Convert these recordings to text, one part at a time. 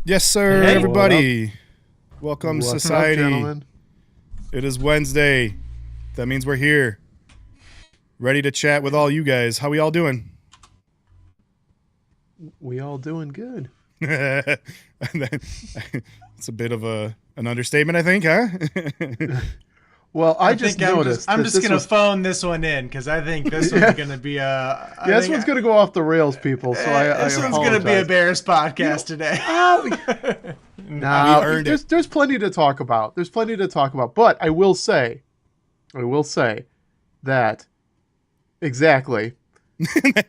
Yes, sir, Hey, everybody. Welcome, What's society. up, gentlemen? It is Wednesday. That means we're here, ready to chat with all you guys. How we all doing? We all doing good. It's a bit of an understatement, I think, huh? Well, I just noticed. I'm just gonna phone this one in because I think this one's gonna be a. This one's gonna go off the rails, people. So this one's gonna be a Bears podcast today. No, there's plenty to talk about. But I will say that exactly.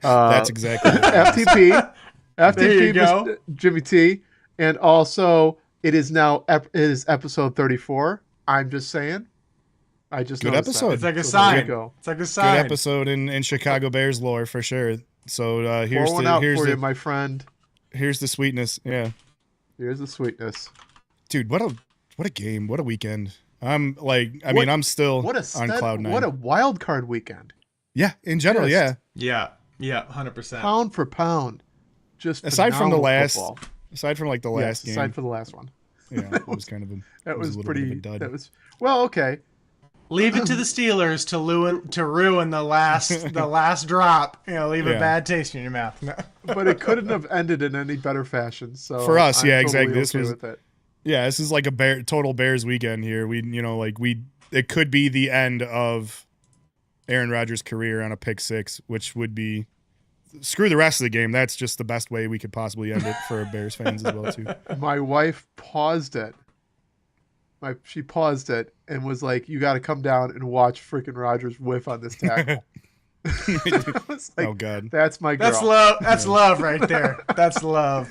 That's exactly what FTP. There you go. Mr. Jimmy T, and also it is now episode 34. I'm just saying. I just Good noticed episode. that. It's like a So sign. there you go. It's like a sign. Good episode in Chicago Bears lore for sure. So here's Pour one out for the you, my friend. here's the sweetness. Yeah, Here's the sweetness. dude, what a game, what a weekend. I'm still on cloud nine. What a wild card weekend. Yeah, in general, Just yeah. Yeah, 100%. Pound for pound, just Aside from the phenomenal last, football. aside from like the last game, Aside from the last one, yeah, it was kind of that was a little pretty. bit of a dud. That was okay. Leave it to the Steelers to ruin the last drop. Leave a bad taste in your mouth. No. But it couldn't have ended in any better fashion. So For us, I'm yeah, totally exactly. This okay was with it. Yeah, this is like a total Bears weekend here. It could be the end of Aaron Rodgers' career on a pick six, which would be screw the rest of the game. That's just the best way we could possibly end it for Bears fans as well too. My wife paused it. She paused it and was like, "You got to come down and watch freaking Rodgers whiff on this tackle." I was like, Oh God, that's my girl. That's love. That's love right there. That's love.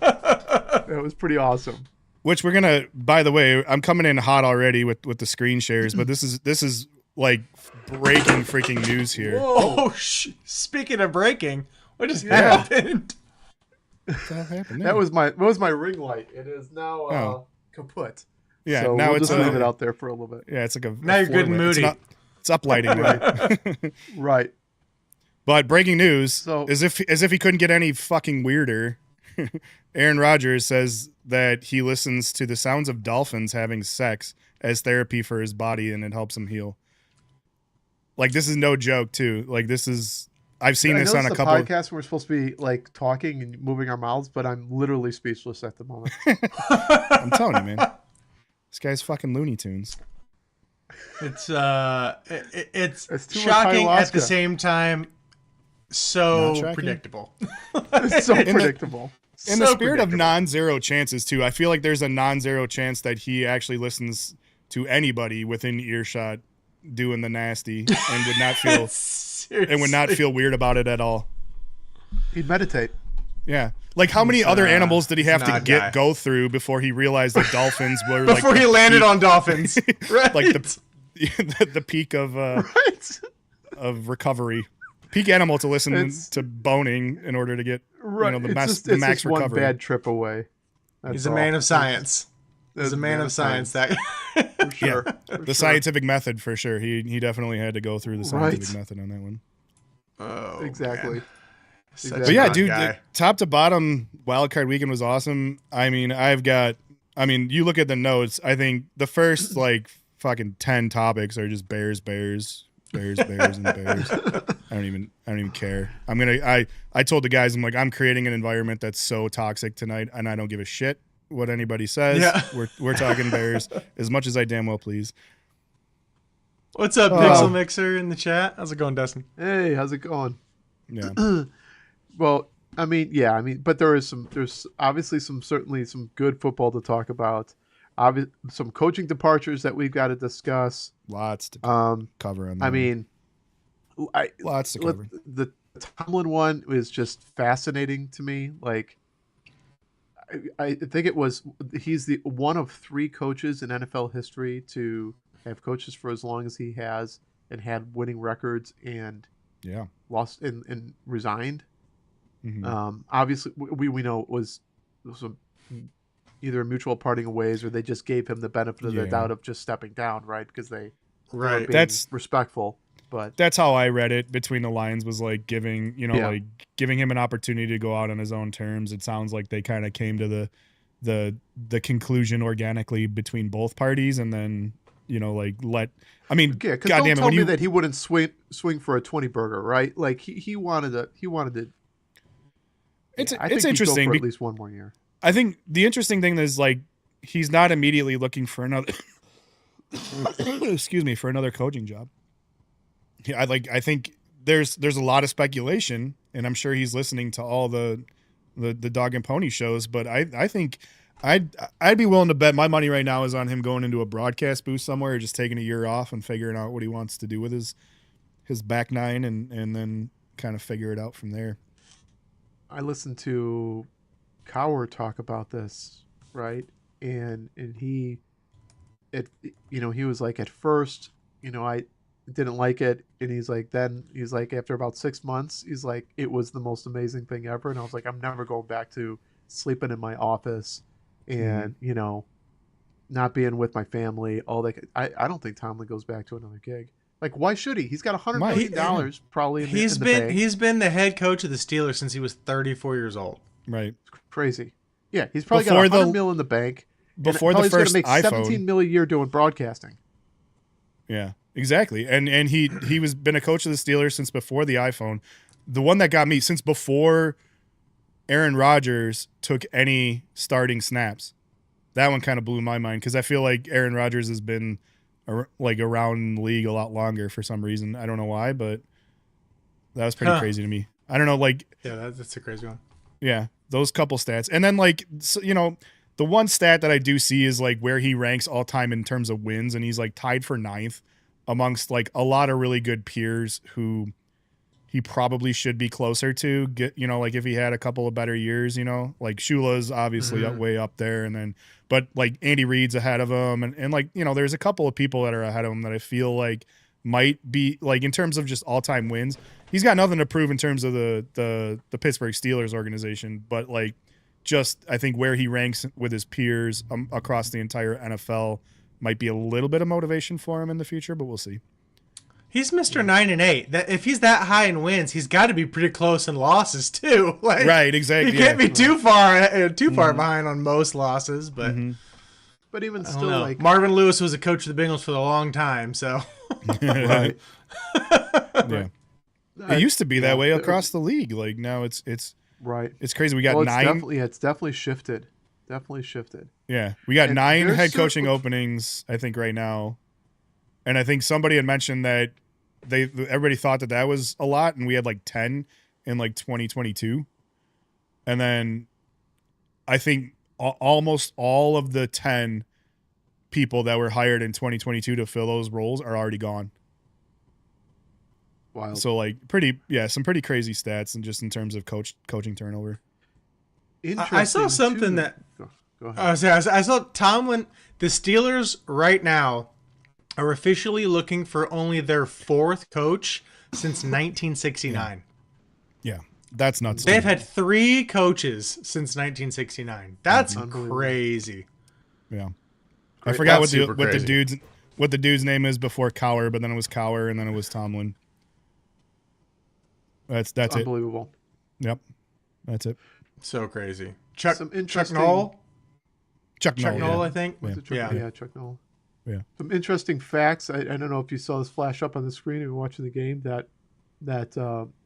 That was pretty awesome. which we're gonna. By the way, I'm coming in hot already with the screen shares, but this is like breaking freaking news here. Whoa! Speaking of breaking, what just happened? What happened? That was my ring light. It is now kaput. Yeah, So now we'll it's just leave it out there for a little bit. Yeah, it's like a Now you're good and floor lamp. moody. It's uplighting now. Right. But breaking news, So- as if he couldn't get any fucking weirder, Aaron Rodgers says that he listens to the sounds of dolphins having sex as therapy for his body and it helps him heal. Like, this is no joke too. Like, I've seen this on a couple podcasts. We're supposed to be like talking and moving our mouths, but I'm literally speechless at the moment. I'm telling you, man. This guy's fucking Looney Tunes. It's too much shocking at the ayahuasca. same time. Not So shocking? predictable. It's so predictable. In the So spirit of predictable. non-zero chances too, I feel like there's a non-zero chance that he actually listens to anybody within earshot doing the nasty and would not feel weird about it at all. He'd meditate. Yeah. Like, how many other animals did he have not to a guy. go through before he realized that dolphins were Before like he landed on dolphins, right? like the peak of Right. of recovery, peak animal to listen It's- to boning in order to get Right. the It's max just, the it's max just one recovery. bad trip away. That's He's a all. man of science. He's a man of science. That For sure. Yeah, For the sure. scientific method for sure. He definitely had to go through the scientific Right. method on that one. oh, Exactly. man. Such But But a yeah, fun dude, guy. the top to bottom wild card weekend was awesome. I mean, you look at the notes. I think the first like fucking 10 topics are just Bears, and Bears. I don't even care. I told the guys, I'm like, I'm creating an environment that's so toxic tonight, and I don't give a shit what anybody says. Yeah. We're talking Bears as much as I damn well please. What's up, Oh. Pixel Mixer in the chat? How's it going, Dustin? Hey, how's it going? Yeah. Well, but there's obviously certainly some good football to talk about. Some coaching departures that we've got to discuss. Lots to cover on that. I mean, lots to cover. the Tomlin one is just fascinating to me. Like, I think he's the one of 3 coaches in NFL history to have coaches for as long as he has and had winning records and Yeah. lost and resigned. Mhm. Obviously, we know it was either a mutual parting of ways or they just gave him the benefit of the Yeah. doubt of just stepping down, right? Because they were Right. being That's- respectful. But That's how I read it between the lines, was like giving him an opportunity to go out on his own terms. It sounds like they kind of came to the conclusion organically between both parties, and then like I mean, Yeah, because goddamn don't it, tell when me you that he wouldn't swing for a 20 burger, right? Like he wanted to. it's Yeah, I it's think he'd go interesting. for at least one more year. I think the interesting thing is like he's not immediately looking for another excuse me, for another coaching job. Yeah, I think there's a lot of speculation, and I'm sure he's listening to all the dog and pony shows, but I think I'd be willing to bet my money right now is on him going into a broadcast booth somewhere, or just taking a year off and figuring out what he wants to do with his back nine, and then kind of figure it out from there. I listened to Cower talk about this, right? And he he was like, at first, I didn't like it, and he's like, after about 6 months, he's like, it was the most amazing thing ever. And I was like, I'm never going back to sleeping in my office and not being with my family, all that. I don't think Tomlin goes back to another gig. Like, why should he? He's got $100 million probably in the bank. He's been the head coach of the Steelers since he was 34 years old. Right. Crazy. Yeah, he's probably got $100 million in the bank. Before the first make iPhone, $17 million a year doing broadcasting. Yeah, exactly. And he was been a coach of the Steelers since before the iPhone. The one that got me, since before Aaron Rodgers took any starting snaps. That one kind of blew my mind, because I feel like Aaron Rodgers has been around the league a lot longer for some reason. I don't know why, but that was pretty crazy to me. I don't know, yeah, that's a crazy one. Yeah, those couple stats, and then the one stat that I do see is where he ranks all time in terms of wins, and he's tied for 9th amongst a lot of really good peers who he probably should be closer to. Get if he had a couple of better years, Shula's obviously way up there, and then but Andy Reid's ahead of him, and there's a couple of people that are ahead of him that I feel might be in terms of just all time wins. He's got nothing to prove in terms of the Pittsburgh Steelers organization, but just I think where he ranks with his peers across the entire NFL might be a little bit of motivation for him in the future, but we'll see. He's Mr. 9-8. That if he's that high in wins, he's got to be pretty close in losses too. Right, exactly. He can't be too far behind on most losses, but but even still, Marvin Lewis was a coach of the Bengals for a long time, so right. Yeah. It used to be that way across the league. Now it's right. It's crazy. We got 9. It's definitely shifted. Definitely shifted. Yeah, we got 9 head coaching openings, I think, right now, and I think somebody had mentioned that everybody thought that was a lot, and we had 10 in 2022, and then I think almost all of the 10 people that were hired in 2022 to fill those roles are already gone. Wild. So some pretty crazy stats, and just in terms of coaching turnover. I saw something that go ahead. I saw Tomlin. The Steelers right now are officially looking for only their 4th coach since 1969. Yeah, that's nuts. They've had 3 coaches since 1969. That's crazy. Yeah, I forgot what the dude's name is before Cower, but then it was Cower, and then it was Tomlin. That's it. Unbelievable. Yep, that's it. So crazy. Chuck Noll. Chuck Noll, I think. Yeah, Chuck Noll. Yeah. Some interesting facts. I don't know if you saw this flash up on the screen and you're watching the game, that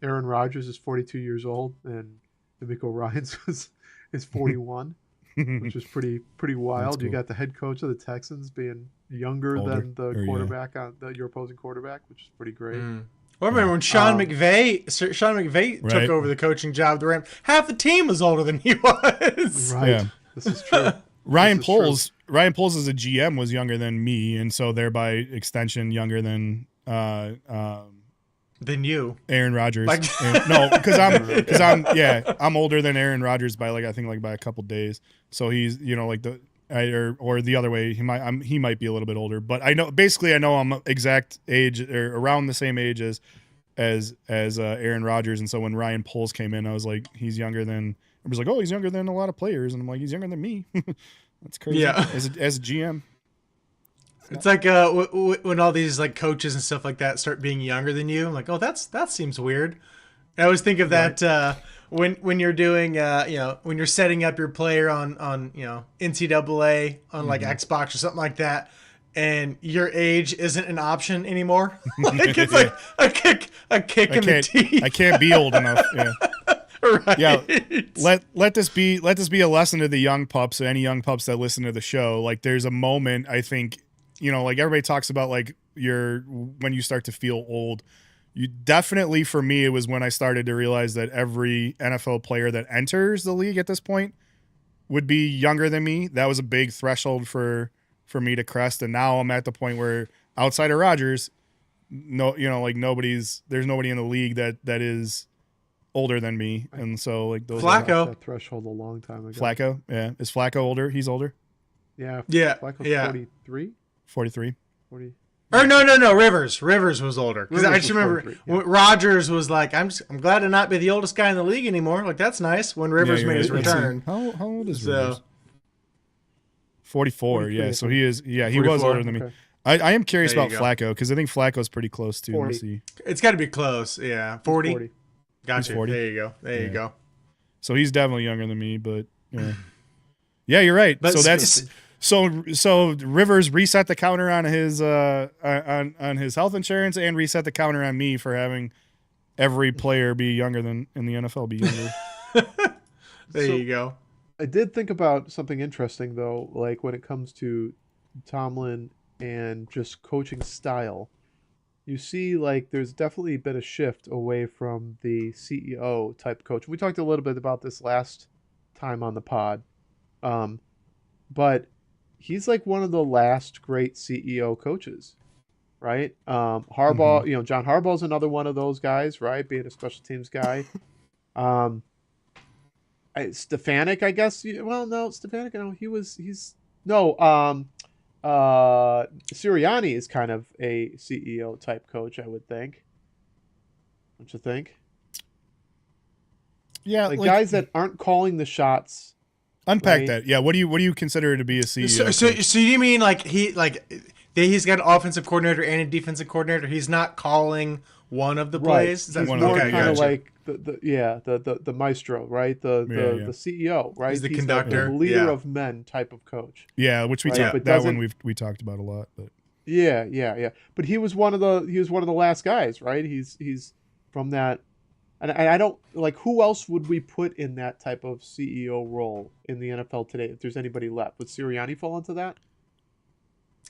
Aaron Rodgers is 42 years old and D'Amico Ryans is 41, which is pretty wild. Cool. You got the head coach of the Texans being younger than the quarterback your opposing quarterback, which is pretty great. Well, I remember when Sean McVay took over the coaching job of the Rams, half the team was older than he was. Right. Yeah. This is true. Ryan Poles as a GM was younger than me, and so thereby extension younger than you, Aaron Rodgers. No, because I'm older than Aaron Rodgers by by a couple days. So he's or the other way, he might be a little bit older, but I know I'm exact age or around the same age as Aaron Rodgers, and so when Ryan Poles came in, I was like, he's younger than. I was like, oh, he's younger than a lot of players, and I'm like, he's younger than me. That's crazy. Yeah, as a GM, it's when all these coaches and stuff like that start being younger than you. I'm like, oh, that seems weird. I always think of that when you're doing when you're setting up your player on NCAA on like Xbox or something like that, and your age isn't an option anymore. Like it's like a kick in the teeth. I can't be old enough. Yeah. Right. Yeah, let this be a lesson to the young pups, any young pups that listen to the show. Like, there's a moment, I think, like everybody talks about, like, when you start to feel old. You definitely, for me, it was when I started to realize that every NFL player that enters the league at this point would be younger than me. That was a big threshold for me to crest, and now I'm at the point where, outside of Rodgers, there's nobody in the league that is older than me, and so like those Flacco that threshold a long time ago. Flacco, yeah, is Flacco older? He's older. Yeah, Flacco's 43. 43. 40. Or no, Rivers was older, because I just remember 43, yeah. Rogers was like, I'm glad to not be the oldest guy in the league anymore. Like, that's nice when Rivers made his return. How old is Rivers? 44. Yeah, so he is. Yeah, he 44, was older than me. okay. I am curious There you about go. Flacco, because I think Flacco's pretty close too. Let me 40. see. It's got to be close. Yeah, 40. 40. Gotcha. He's 40. There you go. There you go. So he's definitely younger than me, but yeah, yeah, you're right. But So that's. So Rivers reset the counter on his on his health insurance, and reset the counter on me for having every player be younger than in the NFL be younger. There So- you go. I did think about something interesting though, like when it comes to Tomlin and just coaching style. You see, like, there's definitely been a shift away from the CEO type coach. We talked a little bit about this last time on the pod, but he's like one of the last great CEO coaches, right? Harbaugh, John Harbaugh's another one of those guys, right? Being a special teams guy. Stefanik, I guess. Well, no, Stefanik. No, Sirianni is kind of a CEO type coach, I would think. Don't you think? Yeah, Like guys that aren't calling the shots. unpack right? that. Yeah, what do you consider to be a CEO? So you mean like he's got an offensive coordinator and a defensive coordinator? He's not calling one of the plays. Is that He's One more of the- kind of gotcha. like the maestro, right? The CEO, right? He's the conductor, the leader yeah. of men type of coach. Yeah, which we Right, talked but that one doesn't- we talked about a lot, but Yeah. But he was one of the last guys, right? He's from that, and I don't like who else would we put in that type of CEO role in the NFL today if there's anybody left. Would Sirianni fall into that?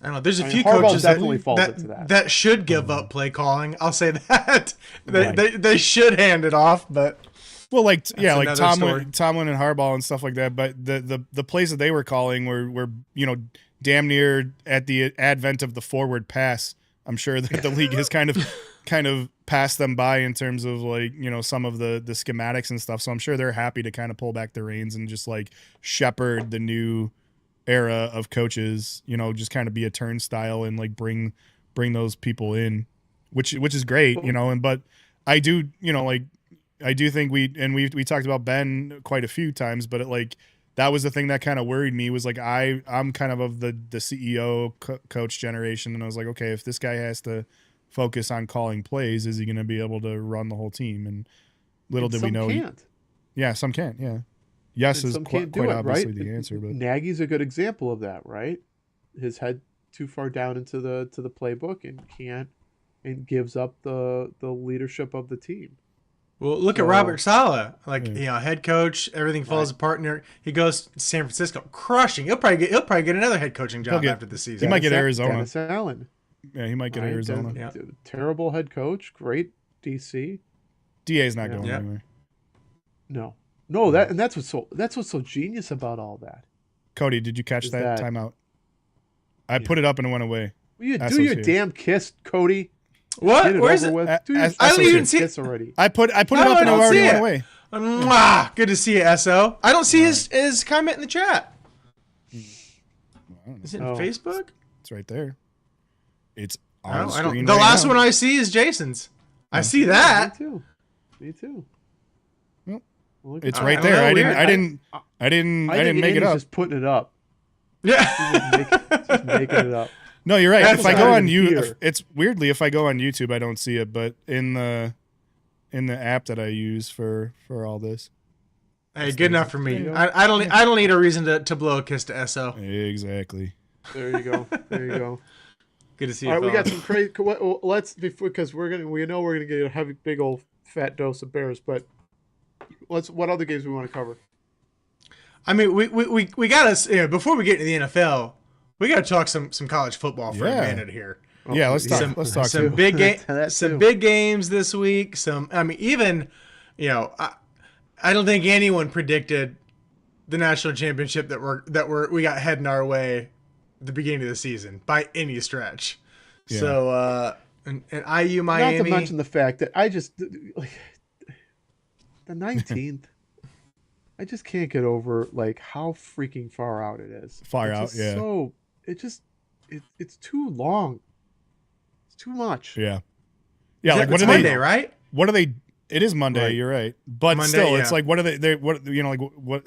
I don't know. There's a I few mean, Harbaugh coaches definitely falls into that that. should give up play calling. I'll say that Right. they should hand it off, but well, like like another Tomlin and Harbaugh and stuff like that. But the plays that they were calling were damn near at the advent of the forward pass. I'm sure that the league has kind of passed them by in terms of like some of the schematics and stuff. So I'm sure they're happy to kind of pull back the reins and just like shepherd the new era of coaches, just kind of be a turnstile and like bring those people in, which is great, but I do, I do think we talked about Ben quite a few times, but that was the thing that kind of worried me was like, I'm kind of the CEO coach generation. And I was like, okay, if this guy has to focus on calling plays, is he going to be able to run the whole team? And little did we know. Can't. Yeah, some can't. Yeah. Yes And is some quite can't do it, obviously right? the answer, but Nagy's a good example of that, right? His head too far down into the playbook and gives up the leadership of the team. well, look at So- Robert Saleh, like Yeah. head coach. Everything falls apart, and he goes to San Francisco, crushing. He'll probably get another head coaching job get- after the he season. might get Dennis- Arizona. Dennis Allen. Yeah, he might get right? Arizona. Yeah. Terrible head coach, great DC. DA's not Yeah. going Yeah. anywhere. No, that's what's so genius about all that. Cody, did you catch Is that that- timeout? I put it up and it went away. Will you do Associates. your damn kiss, Cody? What? Get it Where's over it? with. A- Do your as- I don't even fucking see- kiss already. I put it No, up I and it don't already see went it. away. Mwah! Good to see you, SO. I don't see his comment in the chat. Is it in Oh. Facebook? It's right there. It's I on don't. screen The right last now. one I see is Jason's. I see that. Me too. Yep. Well, look It's at right I there. don't know, I weird. didn't I didn't think make it Andy's up. just putting it up. Yeah. Just making it up. No, you're right. That's If I not go on even you, here. it's weirdly if I go on YouTube, I don't see it. But in the in the app that I use for all this. Hey, good enough for me. I don't need a reason to blow a kiss to SO. Exactly. There you go. There you go. Good to see All you. right, we got some crazy. Let's because we know we're gonna get a heavy, big old fat dose of Bears, but what other games we want to cover? I mean, we got to before we get into the NFL, we got to talk some college football for a minute here. Yeah, let's talk. Let's talk some big games this week. I mean, even I don't think anyone predicted the national championship that we got heading our way at the beginning of the season by any stretch. Yeah. So and IU Miami. Not to mention the fact that I just the 19th. I just can't get over how freaking far out it is. Far out, yeah. So it's too long. It's too much. Yeah. Yeah, it's Monday, right? What are they? It is Monday. Right. You're right, but Monday, still, it's like what are they? What what?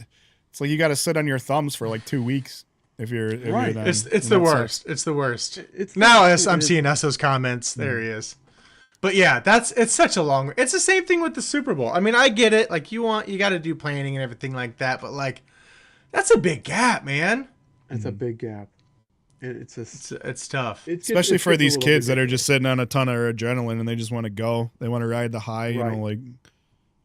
It's like you got to sit on your thumbs for 2 weeks if you're right. It's the worst. It's the worst. I'm seeing Esso's comments. There he is. But yeah, it's such a long. It's the same thing with the Super Bowl. I mean, I get it. You got to do planning and everything like that. But that's a big gap, man. It's a big gap. It's tough, especially for these kids that are just sitting on a ton of adrenaline and they just want to go. They want to ride the high, you know.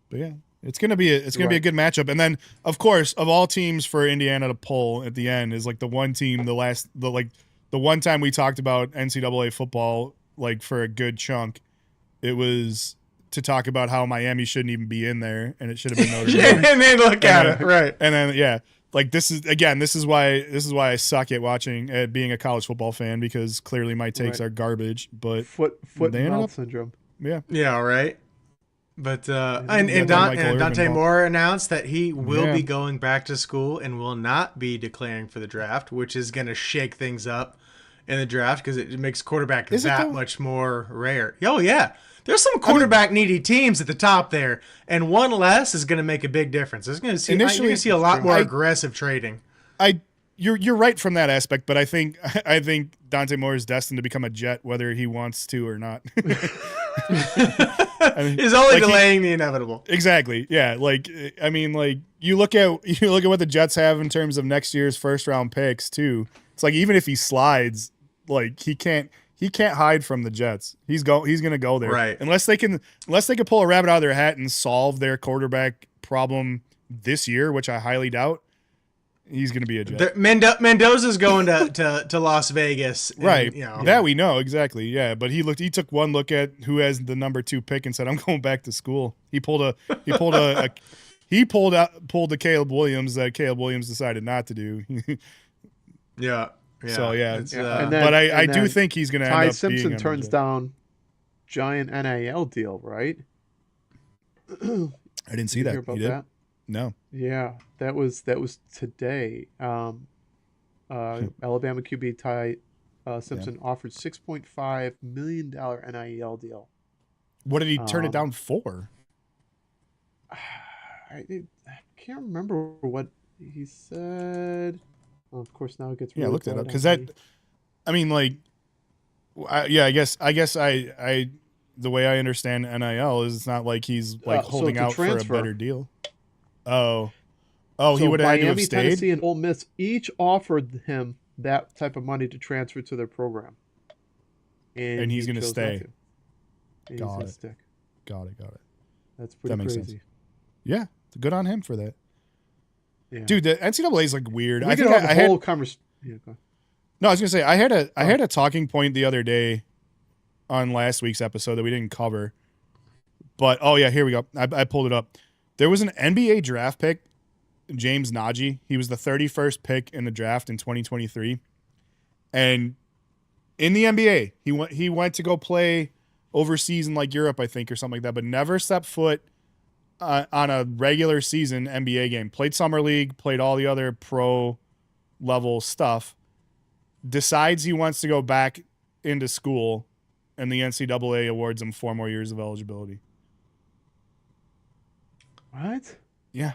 But yeah, it's gonna be a good matchup. And then, of course, of all teams for Indiana to pull at the end is the one team. The one time we talked about NCAA football for a good chunk. It was to talk about how Miami shouldn't even be in there, and it should have been Notre Dame. And then look at it, right? And then this is why I suck at being a college football fan, because clearly my takes are garbage. But foot and mouth syndrome. Yeah. Yeah. Right. But and Dante Moore announced that he will be going back to school and will not be declaring for the draft, which is going to shake things up in the draft because it makes quarterback much more rare. Oh yeah. There's some quarterback needy teams at the top there, and one less is going to make a big difference. You're going to see a lot more aggressive trading. You're right from that aspect, but I think Dante Moore is destined to become a Jet, whether he wants to or not. He's only delaying the inevitable. Exactly. Yeah. You look at what the Jets have in terms of next year's first round picks too. It's even if he slides, he can't hide from the Jets. He's going to go there. Right. Unless they can pull a rabbit out of their hat and solve their quarterback problem this year, which I highly doubt. He's going to be a Jet. Mendoza's going to Las Vegas. And, right. That we know exactly. Yeah. But he took one look at who has the number 2 pick and said, "I'm going back to school." He pulled the Caleb Williams that Caleb Williams decided not to do. Yeah. Yeah. So but I do think he's going to end up. Ty Simpson turns down giant NIL deal, right? I didn't see that. Hear about that? No. Yeah, that was today. Alabama QB Ty Simpson offered $6.5 million NIL deal. What did he turn it down for? I can't remember what he said. Well, of course, now it gets really look that up because I guess I the way I understand NIL is it's not like he's holding out for a better deal. Oh, he would have had to have stayed. Tennessee, and Ole Miss each offered him that type of money to transfer to their program, and he's going to stay. Got it. Got it. That's pretty crazy. Sense. Yeah, good on him for that. Yeah. Dude, the NCAA is weird. I think I had conversation. Yeah, no, I was gonna say I had a talking point the other day on last week's episode that we didn't cover. But here we go. I pulled it up. There was an NBA draft pick, James Nagy. He was the 31st pick in the draft in 2023, and in the NBA, he went to go play overseas in Europe, I think, or something like that, but never stepped foot on a regular season NBA game. Played summer league, played all the other pro level stuff. Decides he wants to go back into school, and the NCAA awards him 4 more years of eligibility. What? Yeah.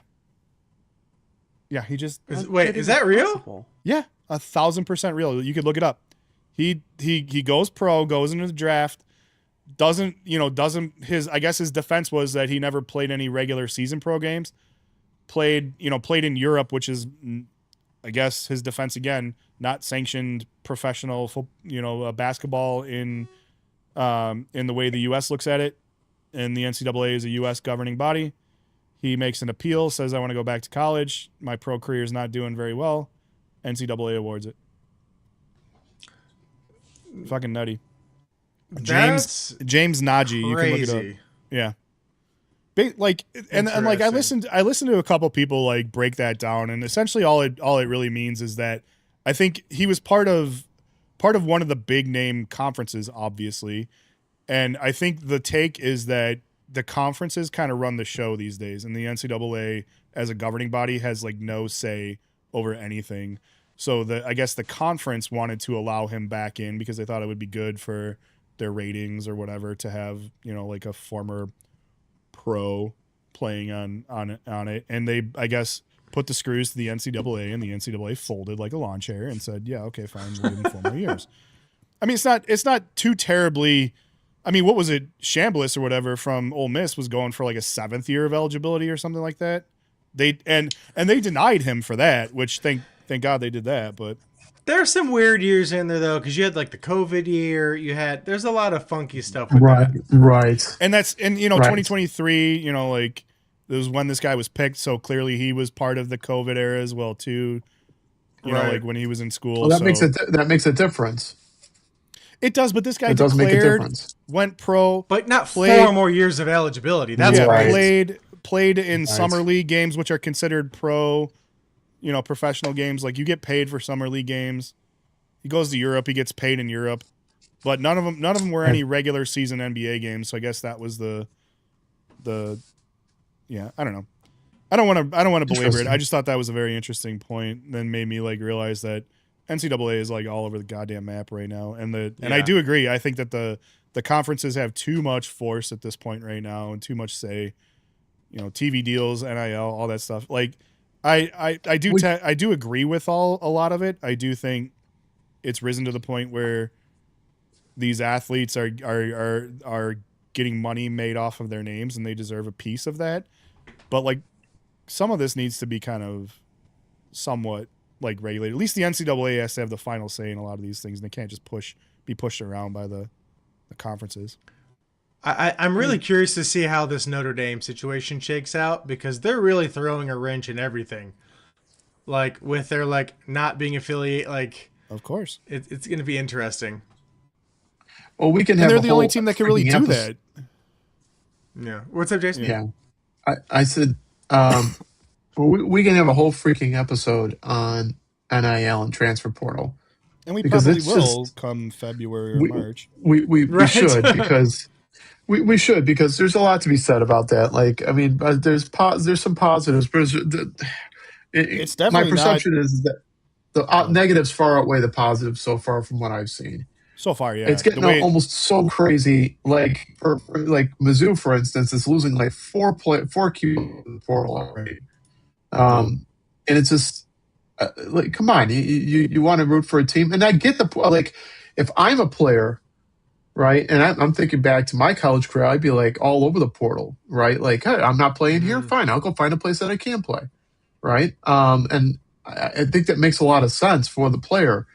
Yeah, he just... Is that real? Yeah, 1,000% real. You could look it up. He goes pro, goes into the draft, doesn't his, I guess his defense was that he never played any regular season pro games. Played in Europe, which is, I guess, his defense again, not sanctioned professional basketball in the way the U.S. looks at it, and the NCAA is a U.S. governing body. He makes an appeal, says, I want to go back to college. My pro career is not doing very well. NCAA awards it. Fucking nutty. That's James Nagy. You can look it up. Yeah. Like and like I listened to a couple people like break that down, and essentially all it really means is that I think he was part of one of the big name conferences, obviously. And I think the take is that the conferences kind of run the show these days, and the NCAA as a governing body has like no say over anything. So I guess the conference wanted to allow him back in because they thought it would be good for their ratings or whatever to have, like a former pro playing on it. And they, I guess, put the screws to the NCAA, and the NCAA folded like a lawn chair and said, yeah, okay, fine, we'll give him 4 more years. I mean, it's not too terribly. I mean, what was it? Chambliss or whatever from Ole Miss was going for like a 7th year of eligibility or something like that. They denied him for that, which thank God they did that. But there's some weird years in there though, because you had like the COVID year. There's a lot of funky stuff with right, that. right. And that's 2023. Like it was when this guy was picked, so clearly he was part of the COVID era as well too. Like when he was in school. Well, that makes a difference. It does, but this guy does make a difference. Went pro, but not 4 more years of eligibility. That's right. Played in summer league games, which are considered pro, professional games. Like you get paid for summer league games. He goes to Europe, he gets paid in Europe, but none of them were any regular season NBA games. So I guess that was the yeah. I don't know. I don't want to belabor it. I just thought that was a very interesting point. Then made me like realize that NCAA is like all over the goddamn map right now, and I do agree. I think that the conferences have too much force at this point right now and too much say. TV deals, NIL, all that stuff. Like, I do agree with a lot of it. I do think it's risen to the point where these athletes are getting money made off of their names, and they deserve a piece of that. But like, some of this needs to be kind of somewhat like regulated. At least the NCAA has to have the final say in a lot of these things, and they can't just be pushed around by the conferences. I'm really curious to see how this Notre Dame situation shakes out, because they're really throwing a wrench in everything. Like with their like not being affiliate, like of course it's going to be interesting. Well, we can and have. They're the only team that can really do that. Yeah. What's up, Jason? Yeah, I said we can have a whole freaking episode on NIL and transfer portal, and we probably will come February or March. We should because. We should, because there's a lot to be said about that. Like, I mean, there's some positives, but it's definitely my perception is that the negatives far outweigh the positives so far from what I've seen. So far, yeah, it's getting almost so crazy. Like, like Mizzou, for instance, is losing like four key in the portal already, and it's just like, come on, you want to root for a team, and I get like, if I'm a player. Right. And I'm thinking back to my college career, I'd be like all over the portal, right? Like, hey, I'm not playing here. Fine. I'll go find a place that I can play. Right. And I think that makes a lot of sense for the player,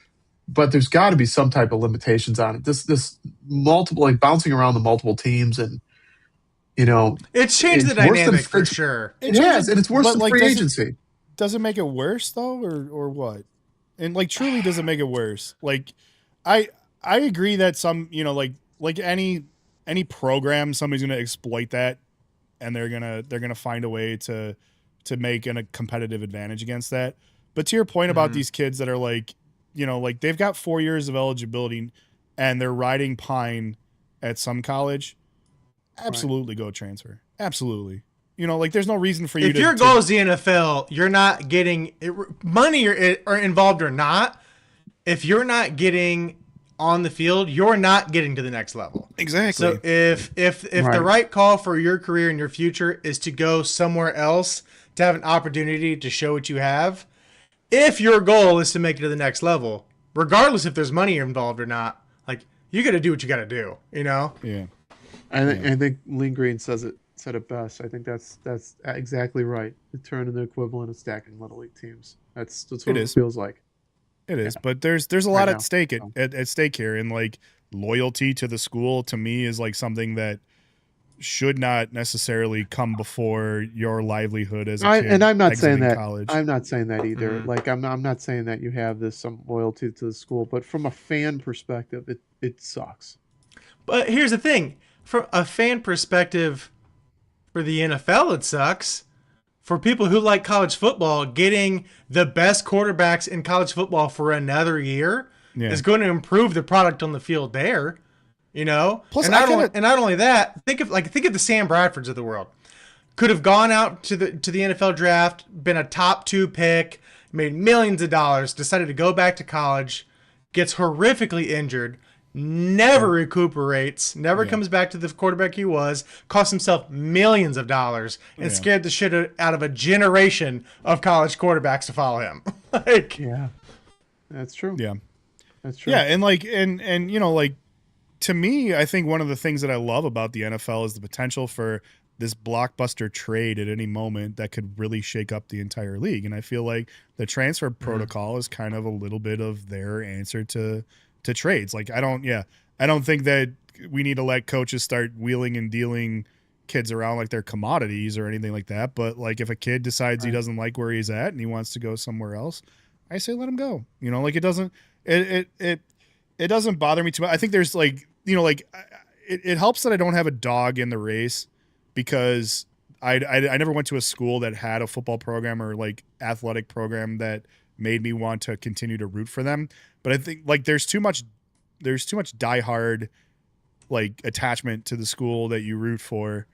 but there's got to be some type of limitations on it. This multiple, like bouncing around the multiple teams, and, it's changed the dynamic for sure. It has. And it's worse than free agency. Does it make it worse though? Or what? And like, truly, does it make it worse? Like, I agree that some, like any program, somebody's going to exploit that, and they're going to find a way to make a competitive advantage against that. But to your point about these kids that are like, like they've got 4 years of eligibility and they're riding pine at some college, absolutely go transfer. Absolutely. Like there's no reason for you if your goal is the NFL, you're not getting money or involved or not. If you're not getting on the field, you're not getting to the next level. Exactly. So if the right call for your career and your future is to go somewhere else to have an opportunity to show what you have, if your goal is to make it to the next level, regardless if there's money involved or not, like you got to do what you got to do, Yeah. I think Lean Green said it best. I think that's exactly right. The turn in the equivalent of stacking little league teams. That's what It it is. feels like. It is, Yeah. but there's a Right lot now. at stake So. at stake here, and like loyalty to the school to me is like something that should not necessarily come before your livelihood as a kid I'm not saying exiting that. college. I'm not saying that either. Mhm. Like I'm not saying that you have this some loyalty to the school, but from a fan perspective, it sucks. But here's the thing: from a fan perspective, for the NFL, it sucks. For people who like college football, getting the best quarterbacks in college football for another year Yeah. is going to improve the product on the field there. You know, Plus, and not only that, think of the Sam Bradfords of the world. Could have gone out to the NFL draft, been a top 2 pick, made millions of dollars, decided to go back to college, gets horrifically injured, never recuperates, never comes back to the quarterback he was, cost himself millions of dollars, and scared the shit out of a generation of college quarterbacks to follow him. Like, Yeah, that's true. Yeah. That's true. Yeah, and like and you know, like to me, I think one of the things that I love about the NFL is the potential for this blockbuster trade at any moment that could really shake up the entire league. And I feel like the transfer protocol is kind of a little bit of their answer to trades. Like I don't think that we need to let coaches start wheeling and dealing kids around like they're commodities or anything like that. But like if a kid decides he doesn't like where he's at and he wants to go somewhere else, I say let him go. You know, like it doesn't bother me too much. I think there's like, you know, like it helps that I don't have a dog in the race because I never went to a school that had a football program or like athletic program that made me want to continue to root for them. But I think like there's too much diehard like attachment to the school that you root for.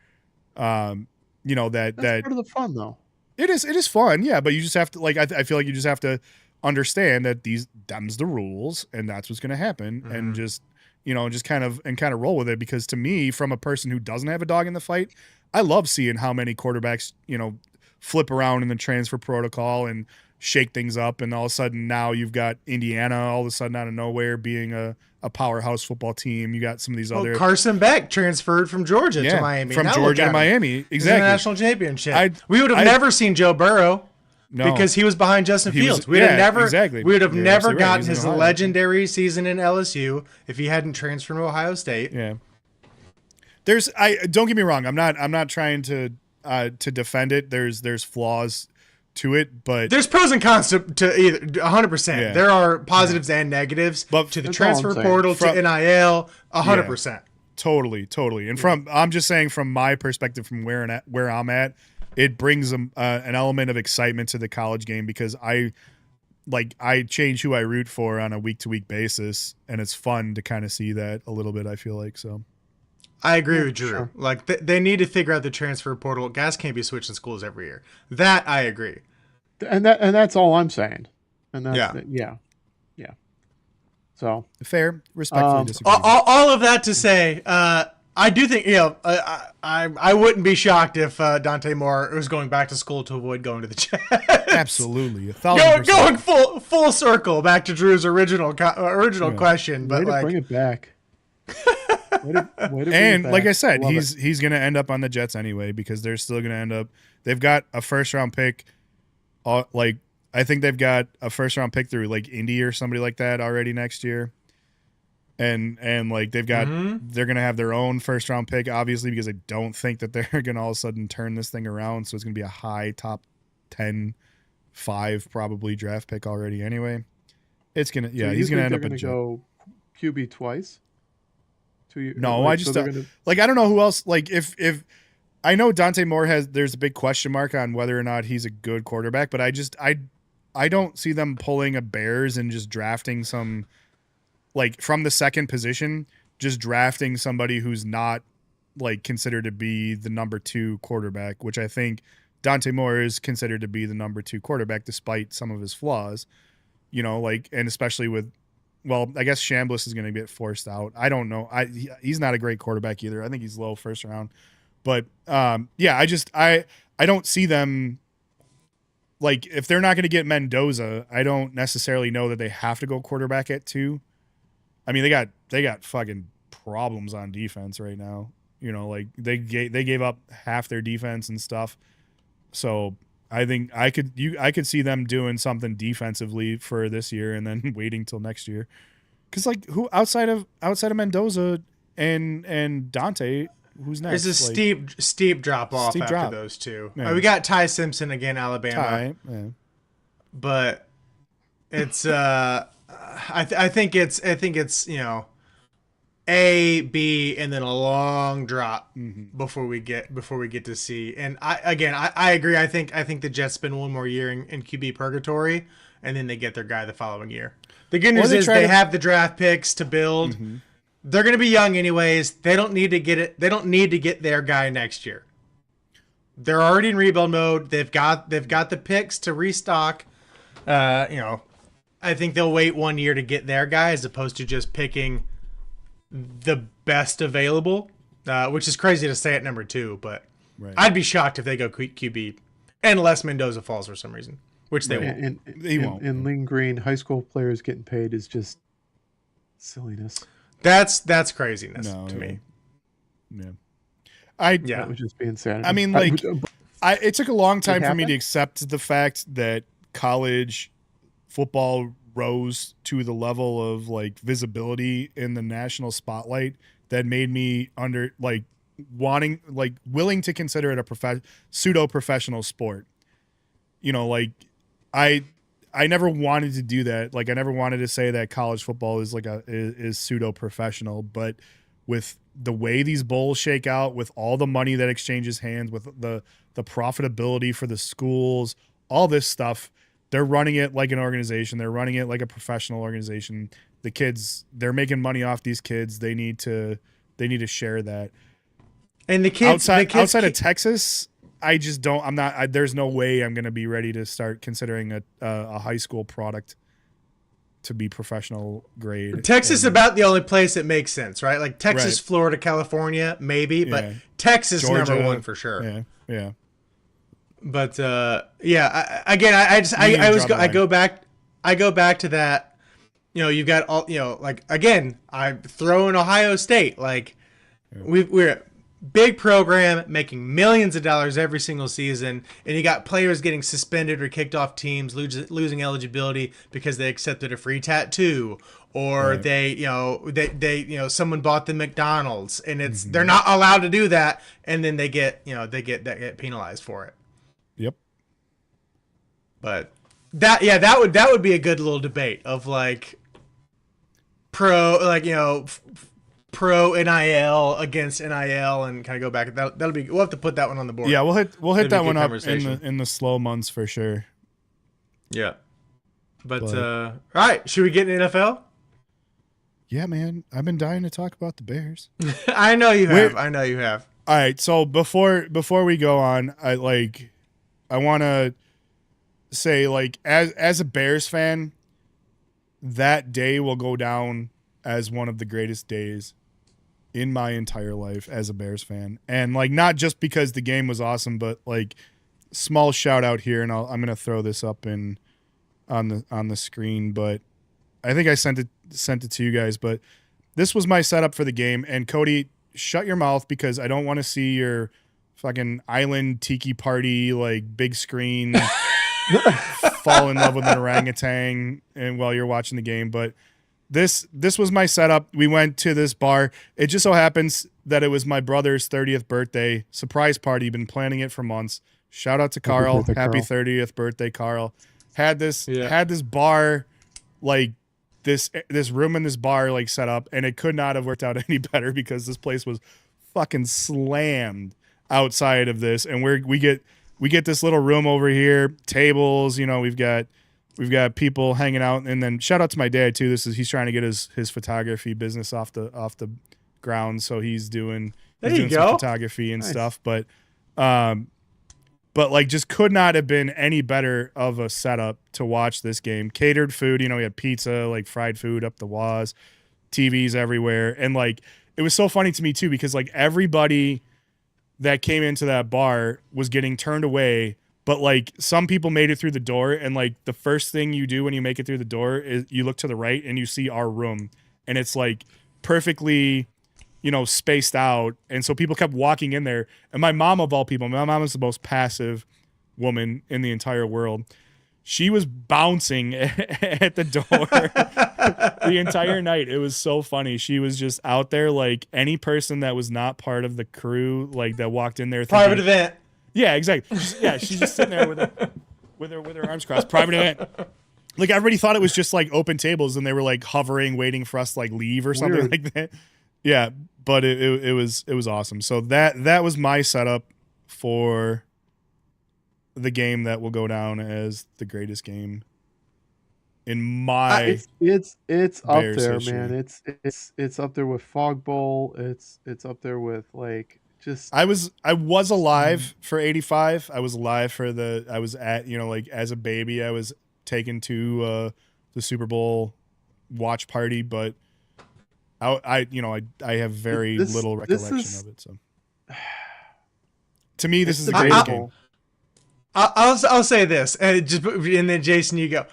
You know, That's part of the fun though. it is fun, yeah, but you just have to like I feel like you just have to understand that them's the rules and that's what's going to happen and just you know just kind of roll with it, because to me, from a person who doesn't have a dog in the fight, I love seeing how many quarterbacks, you know, flip around in the transfer protocol and shake things up, and all of a sudden now you've got Indiana all of a sudden out of nowhere being a powerhouse football team. You got some of these other Carson Beck transferred from Georgia to Miami. from Now Georgia look to at him. Miami, He's in exactly. the national championship. I- We would have I- never seen Joe Burrow No. because he was behind Justin He was- Fields. We'd have yeah, never, exactly. we would have You're never absolutely right. gotten He's in his Ohio. legendary season in LSU if he hadn't transferred from Ohio State. Yeah. Don't get me wrong. I'm not trying to defend it. There's flaws to it, but There's pros and cons to either 100%. Yeah. There are positives and negatives But to the That's all I'm transfer saying. portal to NIL. 100%. totally. And I'm just saying from my perspective, from where I'm at, it brings an element of excitement to the college game because I change who I root for on a week to week basis, and it's fun to kind of see that a little bit. I feel like so. I agree with Drew. sure. Like they need to figure out the transfer portal. Guys can't be switching schools every year. That I agree. And that's all I'm saying. And that's Yeah. yeah. So Fair, respectfully disagree. All of that to say, I do think I wouldn't be shocked if Dante Moore was going back to school to avoid going to the Jets. Absolutely, 1,000%. Going full circle back to Drew's original question, but way to like bring it back. Way to bring it And back. like I said, Love he's going to end up on the Jets anyway because they're still going to end up. They've got a first round pick. I think they've got a first round pick through like Indy or somebody like that already next year. And like they've got they're going to have their own first round pick obviously because I don't think that they're going to all of a sudden turn this thing around. So it's going to be a high top 10, 5 probably draft pick already anyway. It's going to So he's you going to think end up they're a gonna Jet. go QB twice. 2 years. No, I just like I don't know who else. Like if I know Dante Moore there's a big question mark on whether or not he's a good quarterback, but I don't see them pulling a Bears and just drafting some like from the second position, just drafting somebody who's not like considered to be the number 2 quarterback, which I think Dante Moore is considered to be the number 2 quarterback despite some of his flaws. You know, like and especially with. Well, I guess Chambliss is going to get forced out. I don't know. He's not a great quarterback either. I think he's low first round. But I don't see them like if they're not going to get Mendoza, I don't necessarily know that they have to go quarterback at 2. I mean, they got fucking problems on defense right now. You know, like they gave up half their defense and stuff. So I think I could see them doing something defensively for this year and then waiting till next year. Because like who outside of Mendoza and Dante, who's next? There's a like, steep drop off steep after drop. those two. Yeah. We got Ty Simpson again, Alabama. Yeah. But it's I think it's you know A, B, and then a long drop before we get to C. And I agree. I think the Jets spend one more year in QB purgatory, and then they get their guy the following year. The good news is they have the draft picks to build. They're going to be young anyways. They don't need to get it. They don't need to get their guy next year. They're already in rebuild mode. They've got the picks to restock. I think they'll wait 1 year to get their guy as opposed to just picking the best available, which is crazy to say at number 2, but I'd be shocked if they go QB unless Mendoza falls for some reason, which they won't. And Lynn Green, high school players getting paid is just silliness. That's craziness to me. Yeah. That would just be insanity. I mean, like, it took a long time for me to accept the fact that college football rose to the level of like visibility in the national spotlight that made me willing to consider it a pseudo professional sport. You know, like I never wanted to do that. Like I never wanted to say that college football is is pseudo professional, but with the way these bowls shake out, with all the money that exchanges hands, with the profitability for the schools, all this stuff, they're running it like an organization. They're running it like a professional organization. The kids, they're making money off these kids. They need to share that. And the kids outside of Texas, I just don't. I'm not. There's no way I'm going to be ready to start considering a high school product to be professional grade. Texas is about the only place that makes sense, right? Like Texas, Florida, California, maybe, but Texas Georgia, number 1 for sure. Yeah. But I go back to that. You know, you've got all, you know, like again, I throw in Ohio State. Like we're a big program making millions of dollars every single season, and you got players getting suspended or kicked off teams, losing eligibility because they accepted a free tattoo, or they someone bought the McDonald's and they're not allowed to do that, and then they get penalized for it. Yep. But that would be a good little debate of like pro NIL against NIL and kind of go back. That'll be. We'll have to put that one on the board. Yeah, we'll hit that one up in the slow months for sure. Yeah. But all right, should we get in NFL? Yeah, man. I've been dying to talk about the Bears. I know you have. All right, so before we go on, I want to say, like, as a Bears fan, that day will go down as one of the greatest days in my entire life as a Bears fan. And, like, not just because the game was awesome, but, like, small shout out here, and I'm going to throw this up on the screen, but I think I sent it to you guys, but this was my setup for the game. And Cody, shut your mouth because I don't want to see your fucking island tiki party, like big screen, fall in love with an orangutan and while you're watching the game. But this was my setup. We went to this bar. It just so happens that it was my brother's 30th birthday surprise party. Been planning it for months. Shout out to Carl. Happy 30th birthday, Carl. Had this bar, like this room in this bar like set up, and it could not have worked out any better because this place was fucking slammed outside of this, and we get this little room over here, tables, you know, we've got people hanging out, and then shout out to my dad too. He's trying to get his photography business off the ground, so he's doing some photography and stuff, but like just could not have been any better of a setup to watch this game. Catered food, you know, we had pizza, like fried food up the walls, TVs everywhere, and like it was so funny to me too because like everybody that came into that bar was getting turned away, but like some people made it through the door, and like the first thing you do when you make it through the door is you look to the right and you see our room, and it's like perfectly spaced out. And so people kept walking in there. And my mom, of all people, my mom is the most passive woman in the entire world. She was bouncing at the door the entire night. It was so funny. She was just out there like any person that was not part of the crew, like that walked in there. Private event. Yeah, exactly. She's just sitting there with her arms crossed. Private event. Like everybody thought it was just like open tables, and they were like hovering, waiting for us to like leave or something like that. Yeah, but it was awesome. So that was my setup for the game that will go down as the greatest game in my it's up Bears there, history. man. It's up there with Fog Bowl. It's up there with like just. I was alive for 85. I was alive for I was at like as a baby I was taken to the Super Bowl watch party, but I have very little recollection of it. So to me, this is the greatest game. I'll say this, and then Jason, you go.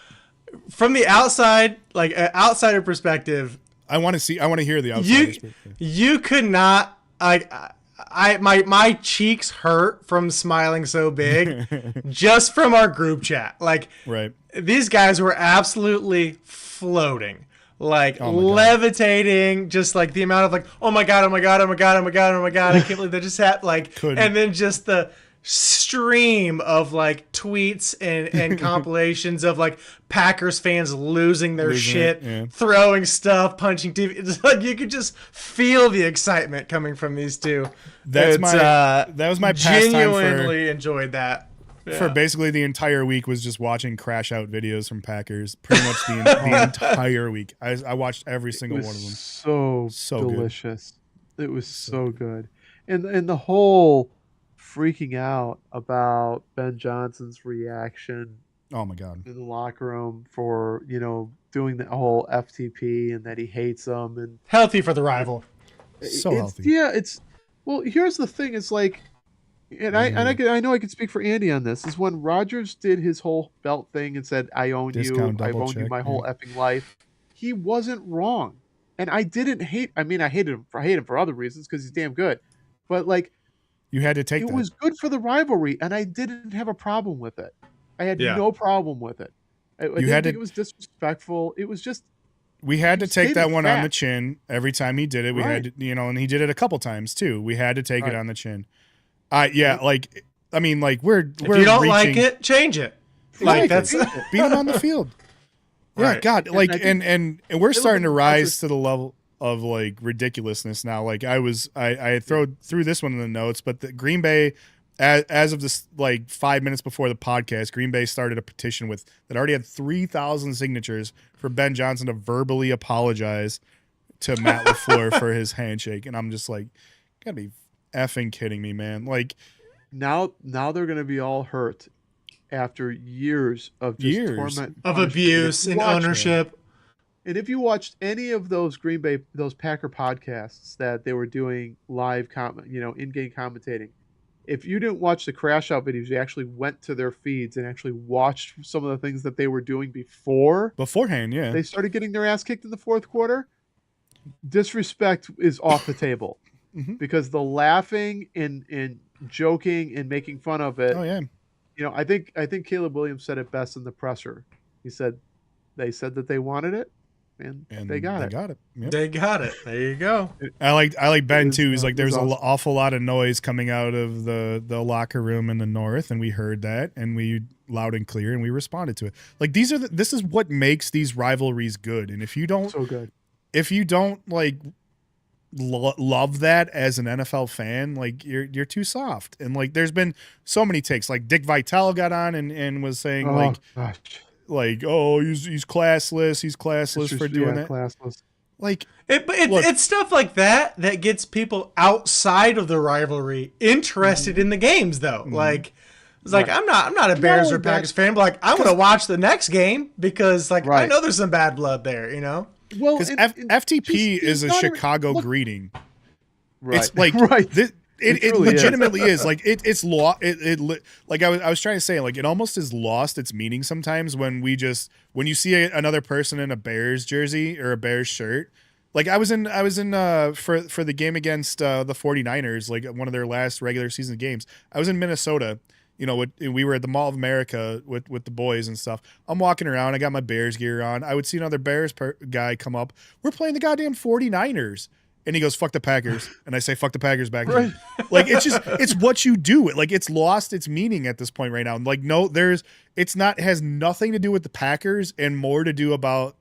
From the outside, like an outsider perspective, I want to hear the outsider perspective. You could not. My cheeks hurt from smiling so big, just from our group chat. Like, right. These guys were absolutely floating, like levitating. Just like the amount of like, oh my god, oh my god, oh my god, oh my god, oh my god. I can't believe they just had like, and then just the stream of like tweets and compilations of like Packers fans losing their shit, throwing stuff, punching TV. It's like you could just feel the excitement coming from these two. That was my pastime. Genuinely enjoyed that. For basically the entire week was just watching crash out videos from Packers. Pretty much the entire week. I watched every single one of them. So delicious. Good. It was so good. And the whole freaking out about Ben Johnson's reaction. Oh my god! In the locker room for doing the whole FTP and that he hates them and healthy for the rival. Healthy. Yeah, well. Here's the thing: it's like, I know I can speak for Andy on this. Is when Rodgers did his whole belt thing and said, "I own you. I've owned you my whole effing life." He wasn't wrong, and I didn't hate. I mean, I hate him for other reasons because he's damn good, but like. You had to take it. It was good for the rivalry, and I didn't have a problem with it. I had no problem with it. I didn't think it was disrespectful. It was just. We had to take that one on the chin every time he did it. We had to, and he did it a couple times too. We had to take it on the chin. We're if you don't like it, change it. Like that's beat him on the field. Yeah, God, like and we're starting to rise to the level of like ridiculousness now. Like I threw this one in the notes, but the Green Bay, as of this like 5 minutes before the podcast, Green Bay started a petition that already had 3,000 signatures for Ben Johnson to verbally apologize to Matt LaFleur for his handshake, and I'm just like, gotta be effing kidding me, man. Like now they're gonna be all hurt after years of torment of abuse and ownership. And if you watched any of those those Packer podcasts that they were doing live, in-game commentating, if you didn't watch the crash out videos, you actually went to their feeds and actually watched some of the things that they were doing beforehand. Yeah, they started getting their ass kicked in the fourth quarter. Disrespect is off the table because the laughing and joking and making fun of it. Oh yeah. I think Caleb Williams said it best in the presser. He said they said that they wanted it. And they got it. Yep. They got it. There you go. I like Ben too. He's like, there's an awful lot of noise coming out of the locker room in the north, and we heard that, and we loud and clear, and we responded to it. Like this is what makes these rivalries good. And if you don't, so good. If you don't like love that as an NFL fan, like you're too soft. And like there's been so many takes. Like Dick Vitale got on and was saying gosh. Like, oh, he's classless. He's classless for doing that. Classless. Like, it's stuff like that gets people outside of the rivalry interested in the games, though. Like, it's like I'm not a Bears or Packers fan, but like I want to watch the next game because like I know there's some bad blood there, Well, because FTP is a Chicago greeting. Right. It's like It legitimately is. Like it's like I was trying to say, like it almost has lost its meaning sometimes when you see another person in a Bears jersey or a Bears shirt, Like I was in for the game against the 49ers, like one of their last regular season games. I was in Minnesota, we were at the Mall of America with the boys and stuff. I'm walking around, I got my Bears gear on. I would see another Bears guy come up. We're playing the goddamn 49ers. And he goes, fuck the Packers. And I say, fuck the Packers back to him. Like, it's what you do. Like, it's lost its meaning at this point right now. Like, no, has nothing to do with the Packers and more to do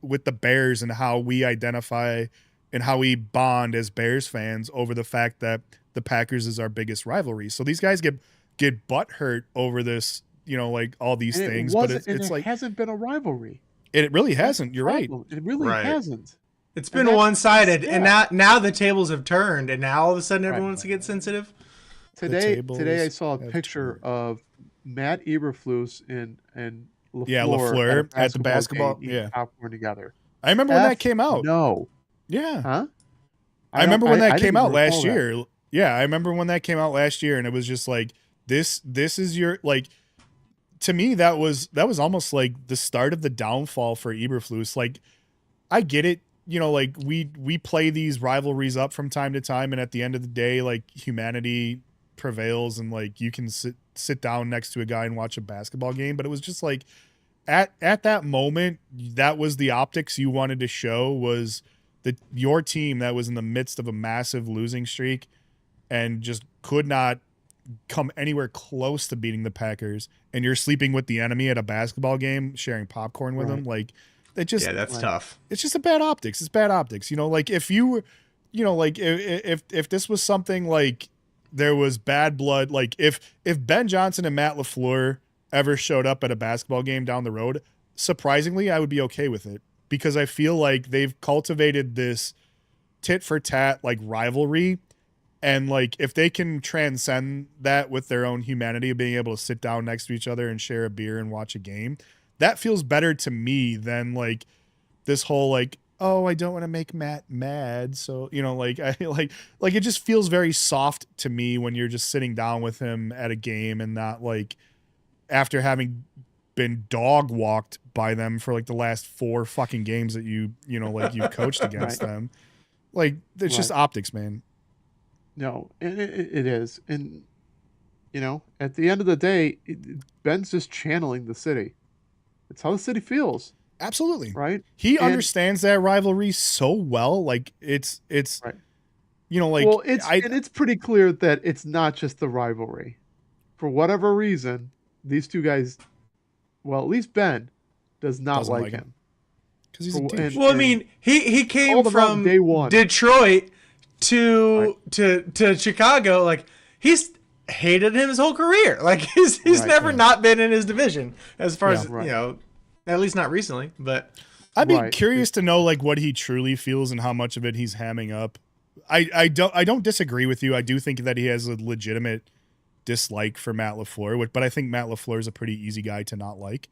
with the Bears and how we identify and how we bond as Bears fans over the fact that the Packers is our biggest rivalry. So these guys get butt hurt over this, like all these things. But it's like, it hasn't been a rivalry. It really hasn't. You're right. It really hasn't. It's been one-sided, and now the tables have turned, and now all of a sudden everyone wants to get sensitive. Today I saw a picture of Matt Eberflus and LaFleur at the basketball popcorn together. I remember when that came out. No. Yeah. Huh? I remember when that came out last year. Yeah, I remember when that came out last year, and it was just like this is your like. To me, that was almost like the start of the downfall for Eberflus. Like, I get it. Like we play these rivalries up from time to time, and at the end of the day, like humanity prevails, and like you can sit down next to a guy and watch a basketball game. But it was just like at that moment, that was the optics you wanted to show, was that your team that was in the midst of a massive losing streak and just could not come anywhere close to beating the Packers, and you're sleeping with the enemy at a basketball game, sharing popcorn with them, like. That's tough. It's just a bad optics. It's bad optics. Like if you were, like if this was something like there was bad blood, like if Ben Johnson and Matt LaFleur ever showed up at a basketball game down the road, surprisingly, I would be okay with it, because I feel like they've cultivated this tit for tat like rivalry. And like, if they can transcend that with their own humanity of being able to sit down next to each other and share a beer and watch a game, that feels better to me than like this whole like, oh, I don't want to make Matt mad. So, like I like it just feels very soft to me when you're just sitting down with him at a game and not like after having been dog walked by them for like the last 4 fucking games that like you've coached against them. Like it's just optics, man. No, it is. And, at the end of the day, Ben's just channeling the city. It's how the city feels. Absolutely. Right. He understands that rivalry so well. Like it's, right. Like, well, and it's pretty clear that it's not just the rivalry. For whatever reason, these two guys, well, at least Ben does not like him. Because he's a douche. Well, I mean, he came from day one. Detroit to Chicago. Like, he's hated him his whole career. Like he's never not been in his division, as far as at least not recently. But I'd be curious to know like what he truly feels and how much of it he's hamming up. I don't disagree with you. I do think that he has a legitimate dislike for Matt LaFleur, but I think Matt LaFleur is a pretty easy guy to not like.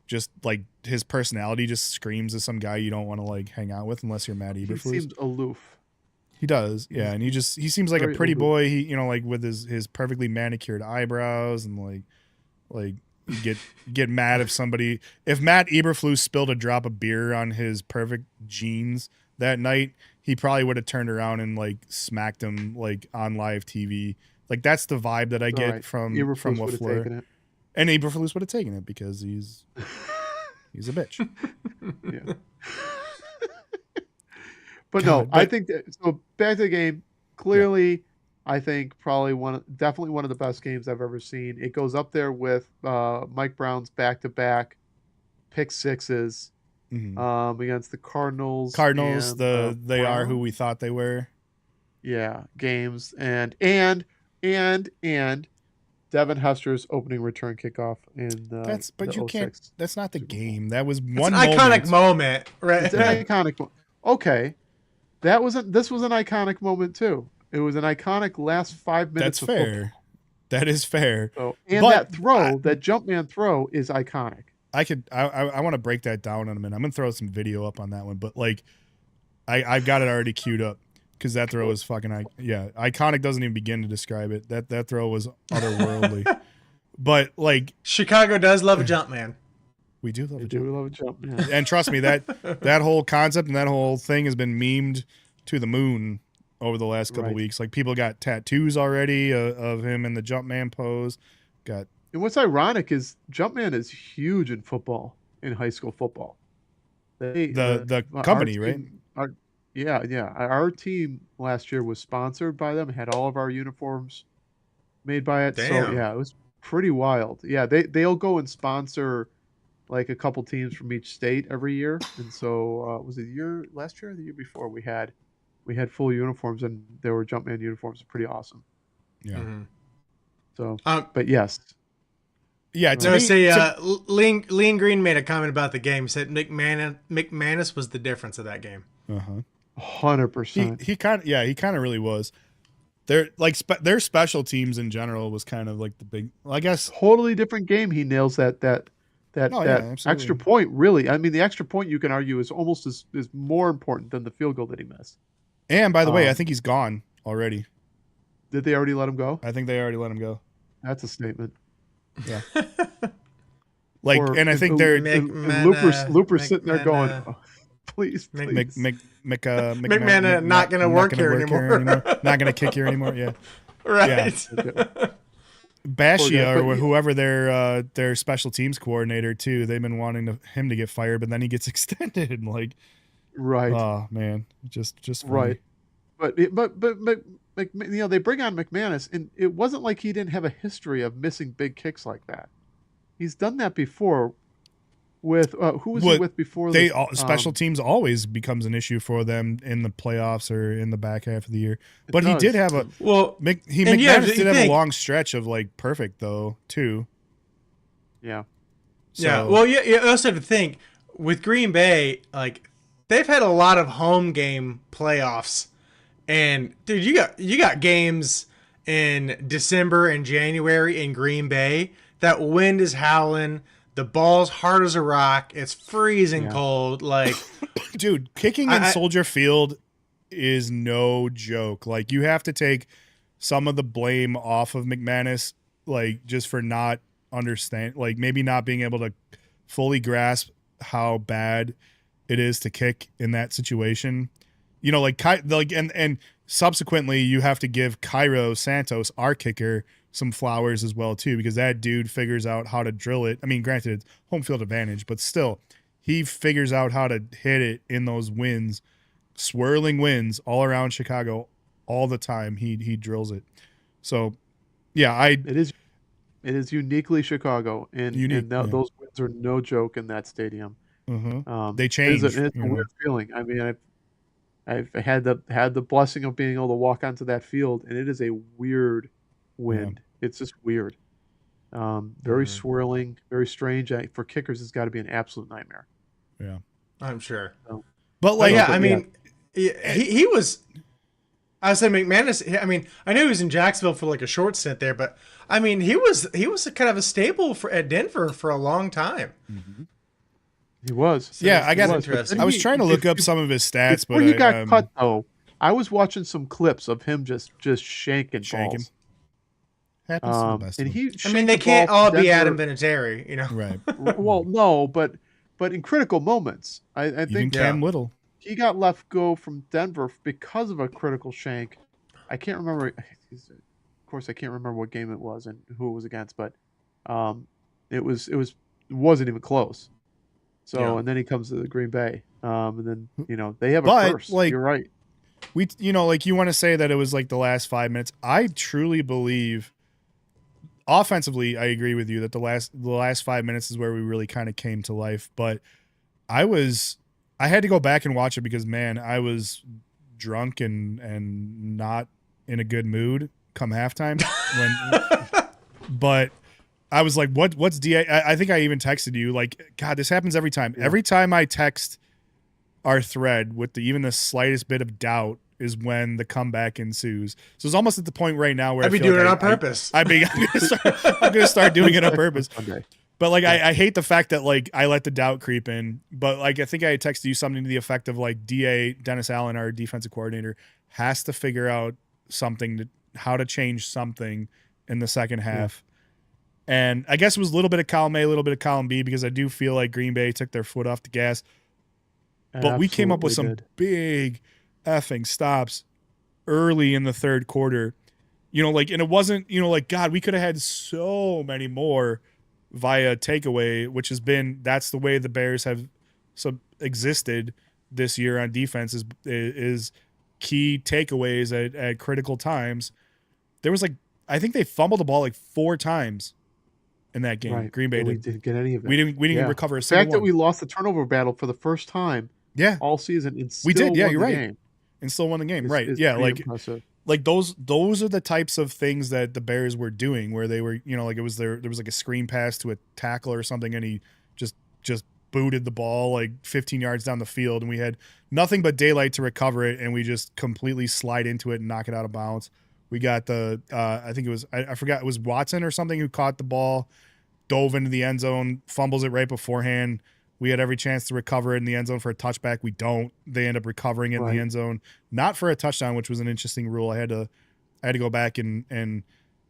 Just like his personality just screams as some guy you don't want to like hang out with unless you're Matt Eberflus. He seems aloof. He does, yeah, and he seems like a pretty boy. He, like with his perfectly manicured eyebrows, and like get mad if Matt Eberflus spilled a drop of beer on his perfect jeans that night, he probably would have turned around and like smacked him like on live TV. Like that's the vibe that I get from LaFleur. And Eberflus would have taken it because he's a bitch. Yeah. But no, I think that, so back to the game. Clearly, I think definitely one of the best games I've ever seen. It goes up there with Mike Brown's back-to-back pick sixes against the Cardinals. They are who we thought they were. Yeah, games and Devin Hester's opening return kickoff in that's not the game. That was one iconic moment, right? It's an iconic moment. Okay. This was an iconic moment too. It was an iconic last 5 minutes. That's fair. Football. That is fair. So, that throw, that Jumpman throw, is iconic. I want to break that down in a minute. I'm gonna throw some video up on that one, but like, I've got it already queued up because that throw is fucking iconic. Doesn't even begin to describe it. That throw was otherworldly. But like, Chicago does love a Jumpman. We do love a jump. And trust me, that whole concept and that whole thing has been memed to the moon over the last couple Right. weeks. Like people got tattoos already of him in the Jumpman pose. Got And what's ironic is Jumpman is huge in football, in high school football. the Our company, right? team, yeah. Our team last year was sponsored by them, had all of our uniforms made by it. So Damn. yeah, it was pretty wild. Yeah, they'll go and sponsor like a couple teams from each state every year. And so was it last year or the year before we had full uniforms, and there were Jumpman uniforms. Pretty awesome. Yeah. Mhm. So, Um, but yes, Yeah, to No, me, say to- Lean Green made a comment about the game. He said McManus was the difference of that game. uh-huh. 100%. He kind of really was. Their their special teams in general was kind of like the big. Well, I guess. Totally different game. He nails that Oh, yeah, absolutely. extra point. Really, I mean, the extra point you can argue is almost is more important than the field goal that he missed. And by the way, I think he's gone already. Did they already let him go? I think they already let him go. That's a statement. Yeah. Like, Or and I if- think if- they're if Looper's sitting there going, McManus. oh, please, please. McMahon not gonna work here anymore. Not gonna kick here anymore. Yeah. Right. Bashia But or you- whoever their special teams coordinator too. They've been wanting him to get fired, but then he gets extended. Like, Right. oh man, just funny. Right. But you know, they bring on McManus, and it wasn't like he didn't have a history of missing big kicks like that. He's done that before. With who was he with before? They this, special teams always becomes an issue for them in the playoffs or in the back half of the year. But he does. did have a Well, McManus did have a long stretch of like perfect though too. Yeah. yeah. So- Well, you also have to think with Green Bay, like they've had a lot of home game playoffs, and dude, you got games in December and January in Green Bay. That wind is howling. The ball's hard as a rock. It's freezing Yeah. cold. Like, Dude, kicking in Soldier Field is no joke. Like, you have to take some of the blame off of McManus, like, just for not like, maybe not being able to fully grasp how bad it is to kick in that situation. You know, and subsequently, you have to give Cairo Santos, our kicker, some flowers as well too, because that dude figures out how to drill it. I mean, granted, it's home field advantage, but still, he figures out how to hit it in those winds, swirling winds all around Chicago all the time. He drills it. So, yeah, It is uniquely Chicago, and those winds are no joke in that stadium. They change. It's a weird feeling. I mean, I've had the blessing of being able to walk onto that field, and it is a weird wind. It's just weird. Very swirling, very strange. For kickers, it's got to be an absolute nightmare. Yeah, I'm sure. But like, yeah, I mean, he was. I said McManus. I mean, I knew he was in Jacksonville for like a short stint there, but I mean, he was a kind of a staple at Denver for a long time. He was. So yeah, interesting. I was trying to look up some of his stats, Before but he got cut though, I was watching some clips of him just shanking balls. Happens to the best. And of them. I mean, they can't all be Adam Vinatieri, you know. Right. Well, no, but in critical moments, I Even think Cam Whittle. he got left go from Denver because of a critical shank. I can't remember. Of course, I can't remember what game it was and who it was against, but it wasn't even close. So, and then he comes to the Green Bay, and then they have a curse. Like, you're right. Like you want to say that it was like the last 5 minutes. I truly believe. Offensively, I agree with you that the last 5 minutes is where we really kind of came to life. But I had to go back and watch it because, man, I was drunk and not in a good mood come halftime. But I was like, what's DA? I think I even texted you like, God, this happens every time. Yeah. Every time I text our thread with even the slightest bit of doubt is when the comeback ensues. So it's almost at the point right now where I'd be doing it on purpose. I'm gonna start doing it on purpose. Okay. But like, I hate the fact that like I let the doubt creep in. But like, I think I texted you something to the effect of like Dennis Allen, our defensive coordinator, has to figure out how to change something in the second half. Yeah. And I guess it was a little bit of column A, a little bit of column B, because I do feel like Green Bay took their foot off the gas. But we came up with some big. effing stops early in the third quarter. And it wasn't, God, we could have had so many more via takeaway, which that's the way the Bears have existed this year on defense is key takeaways at critical times. There was I think they fumbled the ball 4 times in that game. Right. Green Bay We did. didn't get any of it. We didn't recover a The single fact that one. we lost the turnover battle for the first time all season and still we did. Yeah, won you're the right. game And still won the game. Right. is Yeah, pretty impressive. Those are the types of things that the Bears were doing where they were, there was a screen pass to a tackle or something and he just booted the ball 15 yards down the field and we had nothing but daylight to recover it and we just completely slide into it and knock it out of bounds. We got I think it was, I forgot, it was Watson or something who caught the ball, dove into the end zone, fumbles it right beforehand. We had every chance to recover it in the end zone for a touchback. We don't. They end up recovering it in the end zone, not for a touchdown, which was an interesting rule. I had to go back and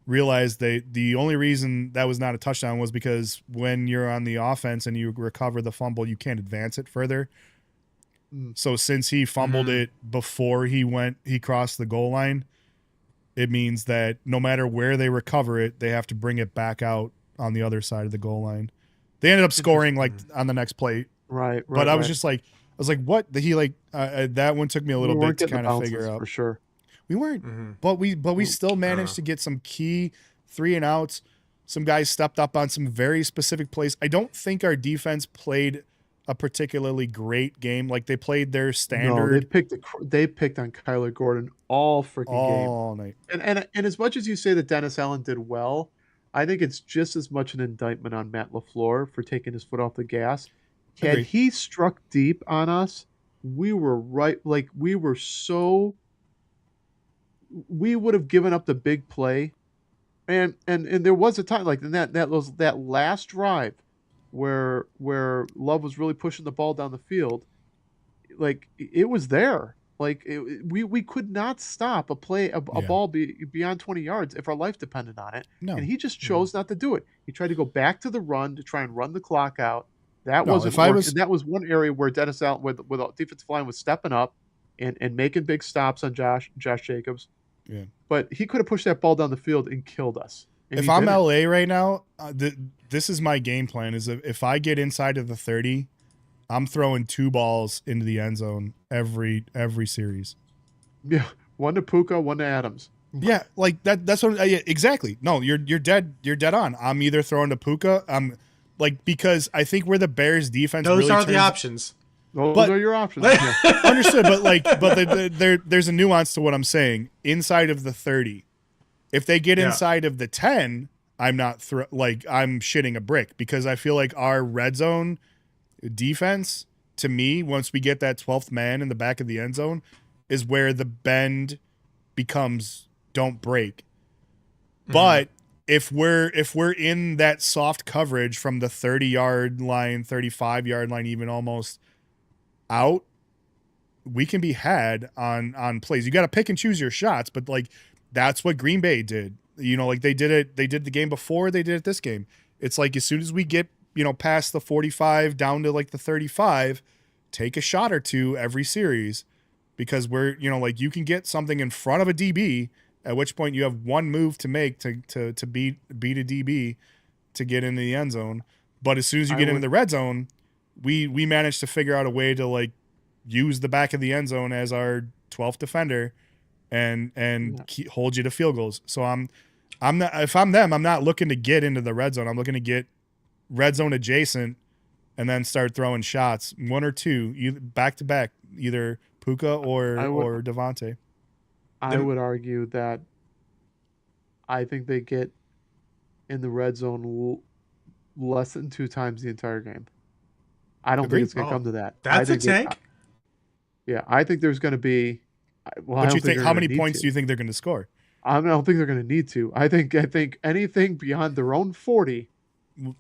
realize the only reason that was not a touchdown was because when you're on the offense and you recover the fumble, you can't advance it further. So since he fumbled it before he crossed the goal line, it means that no matter where they recover it, they have to bring it back out on the other side of the goal line. They ended up scoring on the next play. Right. But I was just I was like, what? That one took me a little bit to kind of figure out. For sure. We weren't, but we still managed to get some key 3-and-outs. Some guys stepped up on some very specific plays. I don't think our defense played a particularly great game. They played their standard. No, they picked on Kyler Gordon all freaking game. All night. And as much as you say that Dennis Allen did well, I think it's just as much an indictment on Matt LaFleur for taking his foot off the gas. Had he struck deep on us, we were right. We would have given up the big play. And there was a time in that last drive where Love was really pushing the ball down the field. It was there. We could not stop a ball beyond 20 yards if our life depended on it. No. And he just chose not to do it. He tried to go back to the run to try and run the clock out. That wasn't working. And that was one area where Dennis Allen, with the defensive line, was stepping up and making big stops on Josh Jacobs. Yeah. But he could have pushed that ball down the field and killed us. And if I'm LA right now, this is my game plan. Is if I get inside of the 30, I'm throwing 2 balls into the end zone every series. Yeah, one to Puka, one to Adams. Yeah, that's what exactly. No, you're dead on. I'm either throwing to Puka, because I think where the Bears defense those are the options. Those are your options. Understood, but there's a nuance to what I'm saying. Inside of the 30. If they get inside of the 10, I'm not I'm shitting a brick because I feel like our red zone defense, to me, once we get that 12th man in the back of the end zone, is where the bend becomes don't break. But if we're in that soft coverage from the 30-yard line, 35-yard line, even almost out, we can be had on plays. You got to pick and choose your shots, but that's what Green Bay did. They did it. They did the game before. They did it this game. It's as soon as we get past the 45 down to the 35, take a shot or two every series, because we're you can get something in front of a DB, at which point you have one move to make to beat a DB to get into the end zone. But as soon as you get into the red zone, we managed to figure out a way to use the back of the end zone as our 12th defender and hold you to field goals. So I'm not, if I'm them, I'm not looking to get into the red zone. I'm looking to get red zone adjacent and then start throwing shots, 1 or 2, back to back, either Puka or Devontae. I would argue that I think they get in the red zone less than 2 times the entire game. I don't think it's going to come to that. That's a tank. I think there's going to be. Well, but you think how many points do you think they're going to score? I don't think they're going to need to. I think anything beyond their own 40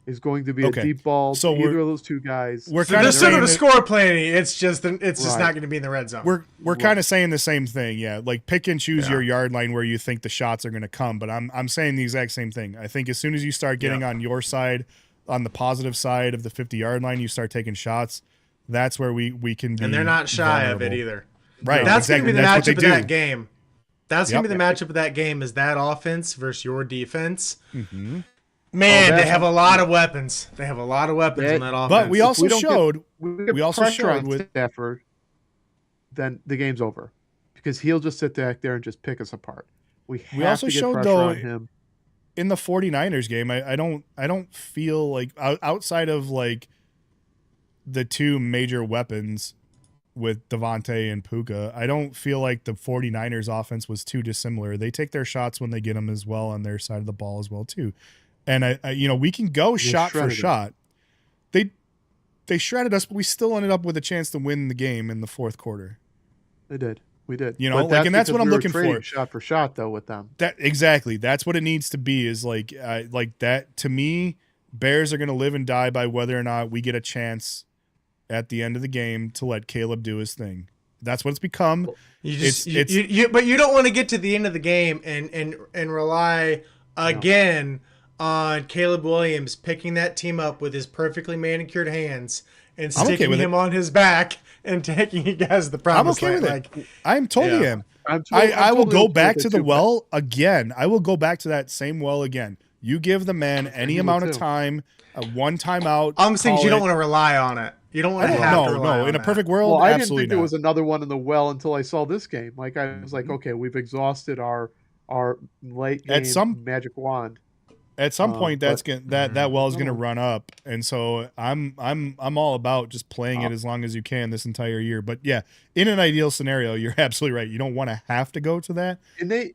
is going to be a deep ball to either of those 2 guys. They're still going to score plenty. It's just not going to be in the red zone. We're kind of saying the same thing, yeah. Pick and choose your yard line where you think the shots are going to come. But I'm saying the exact same thing. I think as soon as you start getting on your side, on the positive side of the 50-yard line, you start taking shots. That's where we can be. And they're not shy vulnerable. of it either. Right. That's exactly. going to be the That's what matchup they of do. that game. That's Yep. going to be the matchup of that game is that offense versus your defense. Mm-hmm. Man, they that's- have a lot of weapons. They have a lot of weapons on that offense. But we If also showed we get we also pressure showed on with Stafford, then the game's over because he'll just sit back there and just pick us apart. We have also to get showed, pressure though, on him. in the 49ers game, I don't feel like outside of like the two major weapons with Devontae and Puka, I don't feel like the 49ers offense was too dissimilar. They take their shots when they get them as well on their side of the ball as well too. And I we can go shot for shot. They shredded us, but we still ended up with a chance to win the game in the fourth quarter. They did. We did. You know, But and that's what I'm looking trading for. shot for shot though with them. Exactly. That's what it needs to be, is like that. To me, Bears are going to live and die by whether or not we get a chance at the end of the game to let Caleb do his thing. That's what it's become. But you don't want to get to the end of the game and rely again on Caleb Williams picking that team up with his perfectly manicured hands and sticking him on his back and taking you guys to the promised land. I'm okay with it. I'm totally am. I will totally go okay back with to it the too, well again. I will go back to that same well again. You give the man any amount of too. time, one timeout. I'm saying you don't want to rely on it. You don't want to have to rely on in a that. perfect world, Well, I didn't absolutely think there not. was another one in the well until I saw this game. Like I was like, okay, we've exhausted our late game magic wand. At some point, that well is going to run up, and so I'm all about just playing it as long as you can this entire year. But yeah, in an ideal scenario, you're absolutely right. You don't want to have to go to that, and they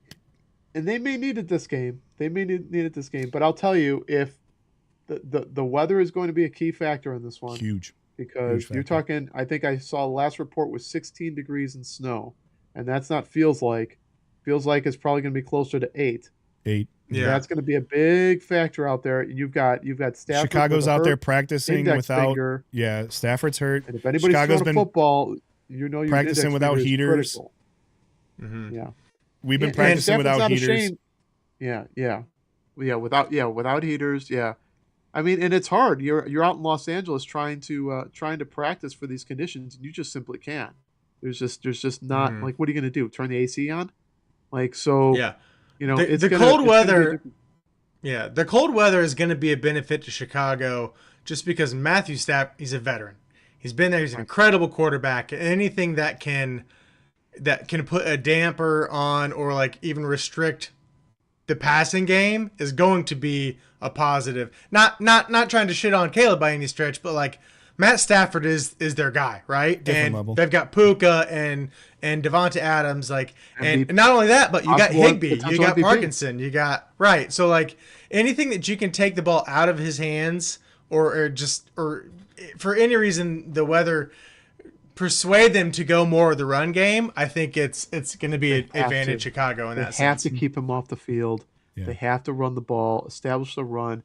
may need it this game. They may need it this game. But I'll tell you, if the weather is going to be a key factor in this one, huge, because you're talking. I think I saw the last report was 16 degrees and snow, and that's not feels like. Feels like it's probably going to be closer to 8. 8. Yeah, that's going to be a big factor out there. You've got Stafford. Chicago's out there practicing without. Finger. Yeah, Stafford's hurt. And if anybody's throwing a football, you're practicing without heaters. Mm-hmm. Yeah, we've been practicing without heaters. Without heaters. Yeah, I mean, and it's hard. You're out in Los Angeles trying to practice for these conditions, and you just simply can't. There's just not like, what are you going to do? Turn the AC on? Like, so. Yeah. It's the cold weather. Yeah, the cold weather is going to be a benefit to Chicago just because Matthew Stafford, he's a veteran. He's been there. He's an incredible quarterback. Anything that can put a damper on or like even restrict the passing game is going to be a positive. Not trying to shit on Caleb by any stretch, but like Matt Stafford is their guy, right? Different level. They've got Puka and Devonta Adams, like, and not only that, but you got Higbee, you got Parkinson, you got right. So like anything that you can take the ball out of his hands, or for any reason the weather persuade them to go more of the run game, I think it's going to be an advantage Chicago in that sense. They have to keep him off the field. Yeah. They have to run the ball, establish the run,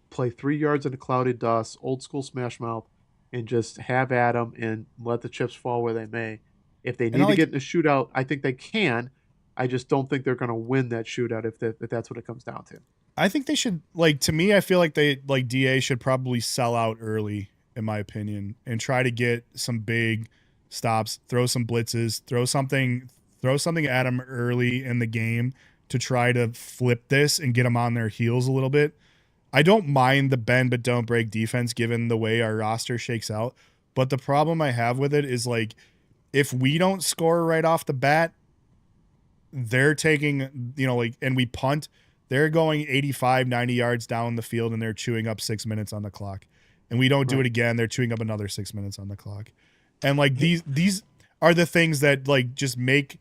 play 3 yards in the clouded dust, old school smash mouth, and just have at them and let the chips fall where they may. If they need to get in a shootout, I think they can. I just don't think they're going to win that shootout if that's what it comes down to. I think they should, to me, I feel like DA should probably sell out early, in my opinion, and try to get some big stops, throw some blitzes, throw something at them early in the game to try to flip this and get them on their heels a little bit. I don't mind the bend but don't break defense given the way our roster shakes out. But the problem I have with it is if we don't score right off the bat, they're taking, and we punt, they're going 85, 90 yards down the field and they're chewing up 6 minutes on the clock. And we don't do it again, they're chewing up another 6 minutes on the clock. And these are the things that just make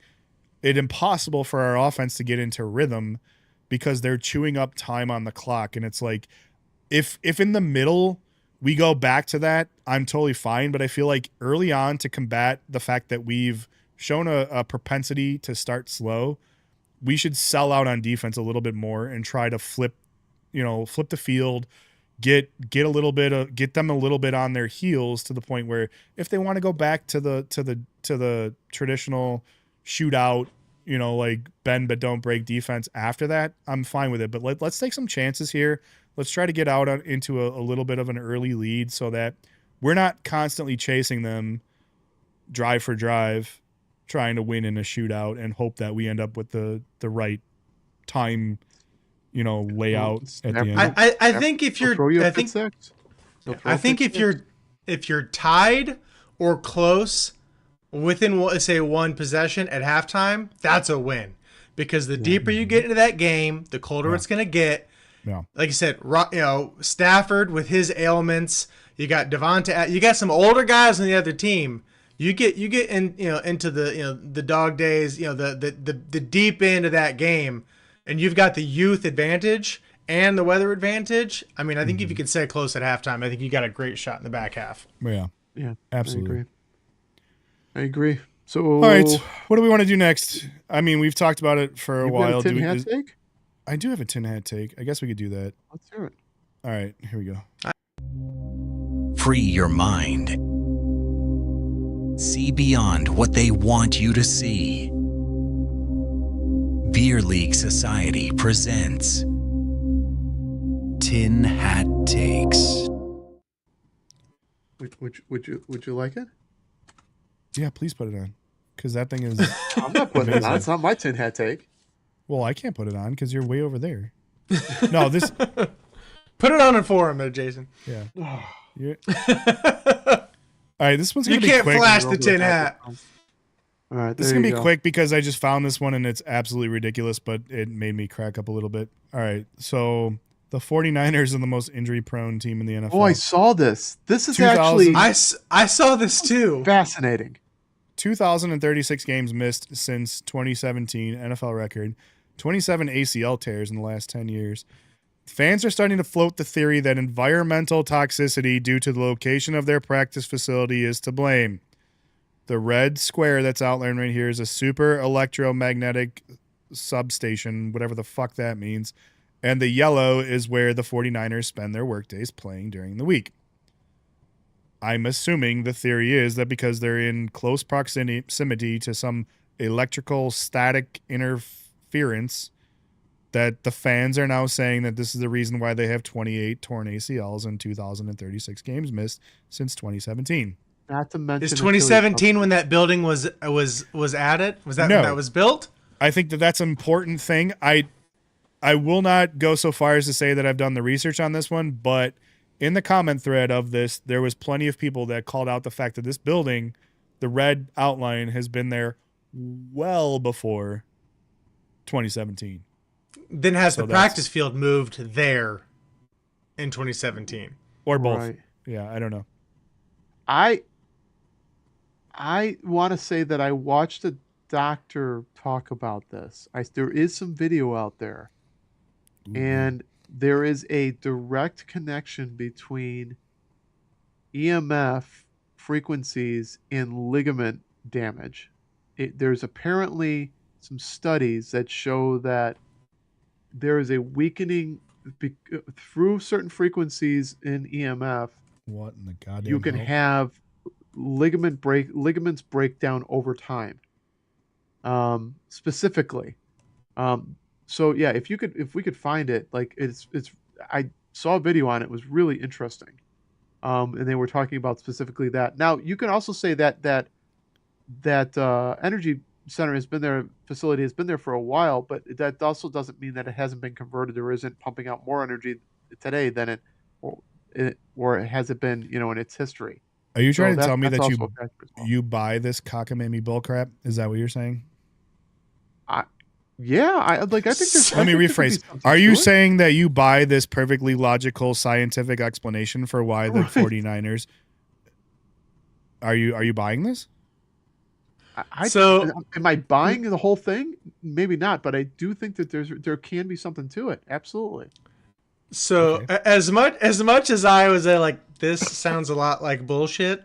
it impossible for our offense to get into rhythm, because they're chewing up time on the clock. And it's if in the middle we go back to that, I'm totally fine. But I feel like early on, to combat the fact that we've shown a propensity to start slow, we should sell out on defense a little bit more and try to flip the field, get them a little bit on their heels to the point where if they want to go back to the traditional shootout, bend but don't break defense after that, I'm fine with it. But let's take some chances here. Let's try to get out into a little bit of an early lead so that we're not constantly chasing them drive for drive trying to win in a shootout and hope that we end up with the right time, layout at the end. I think if They'll you're, throw you a I pick think, six. They'll throw I a think pick if you're tied or close within, say, one possession at halftime, that's a win. Because the deeper you get into that game, the colder it's going to get. Yeah. Like you said, Stafford with his ailments. You got Devonta. You got some older guys on the other team. You get in into the dog days. The deep end of that game, and you've got the youth advantage and the weather advantage. I mean, I think if you can stay close at halftime, I think you got a great shot in the back half. Yeah. Yeah. Absolutely. I agree. So, all right, what do we want to do next? I mean, we've talked about it for a while. Got a tin hat take? I do have a tin hat take. I guess we could do that. Let's hear it. All right, here we go. Free your mind. See beyond what they want you to see. Beer League Society presents Tin Hat Takes. Would you like it? Yeah, please put it on, because that thing is. I'm not putting it on. It's not my tin hat take. Well, I can't put it on because you're way over there. No, this. Put it on for him there, Jason. Yeah. All right, this one's gonna be quick. You can't flash the tin hat. All right, this is gonna be quick because I just found this one and it's absolutely ridiculous, but it made me crack up a little bit. All right, so the 49ers are the most injury-prone team in the NFL. Oh, I saw this. This is actually I saw this too. Fascinating. 2,036 games missed since 2017, NFL record. 27 ACL tears in the last 10 years. Fans are starting to float the theory that environmental toxicity due to the location of their practice facility is to blame. The red square that's outlined right here is a super electromagnetic substation, whatever the fuck that means. And the yellow is where the 49ers spend their workdays playing during the week. I'm assuming the theory is that because they're in close proximity to some electrical static interference, that the fans are now saying that this is the reason why they have 28 torn ACLs and 2,036 games missed since 2017. Not to mention, is 2017 when that building was added? Was that when that was built? I think that's an important thing. I will not go so far as to say that I've done the research on this one, but in the comment thread of this, there was plenty of people that called out the fact that this building, the red outline, has been there well before 2017. Then has the practice field moved there in 2017? Or both. Right. Yeah, I don't know. I want to say that I watched a doctor talk about this. There is some video out there. Ooh. And there is a direct connection between EMF frequencies and ligament damage. There's apparently some studies that show that there is a weakening through certain frequencies in EMF. What in the goddamn you can hell? have ligaments break down over time. Specifically. So yeah, if we could find it, like I saw a video on it. It was really interesting. And they were talking about specifically that. Now you can also say that energy center facility has been there for a while, but that also doesn't mean that it hasn't been converted or isn't pumping out more energy today than it has it been, in its history. Are you trying to tell me that you buy this cockamamie bullcrap? Is that what you're saying? Yeah, I think there's. Let me rephrase. Are you saying that you buy this perfectly logical scientific explanation for why the 49ers? Are you buying this? So am I buying the whole thing? Maybe not, but I do think that there can be something to it. Absolutely. So Okay. as much as I was like, this sounds a lot like bullshit.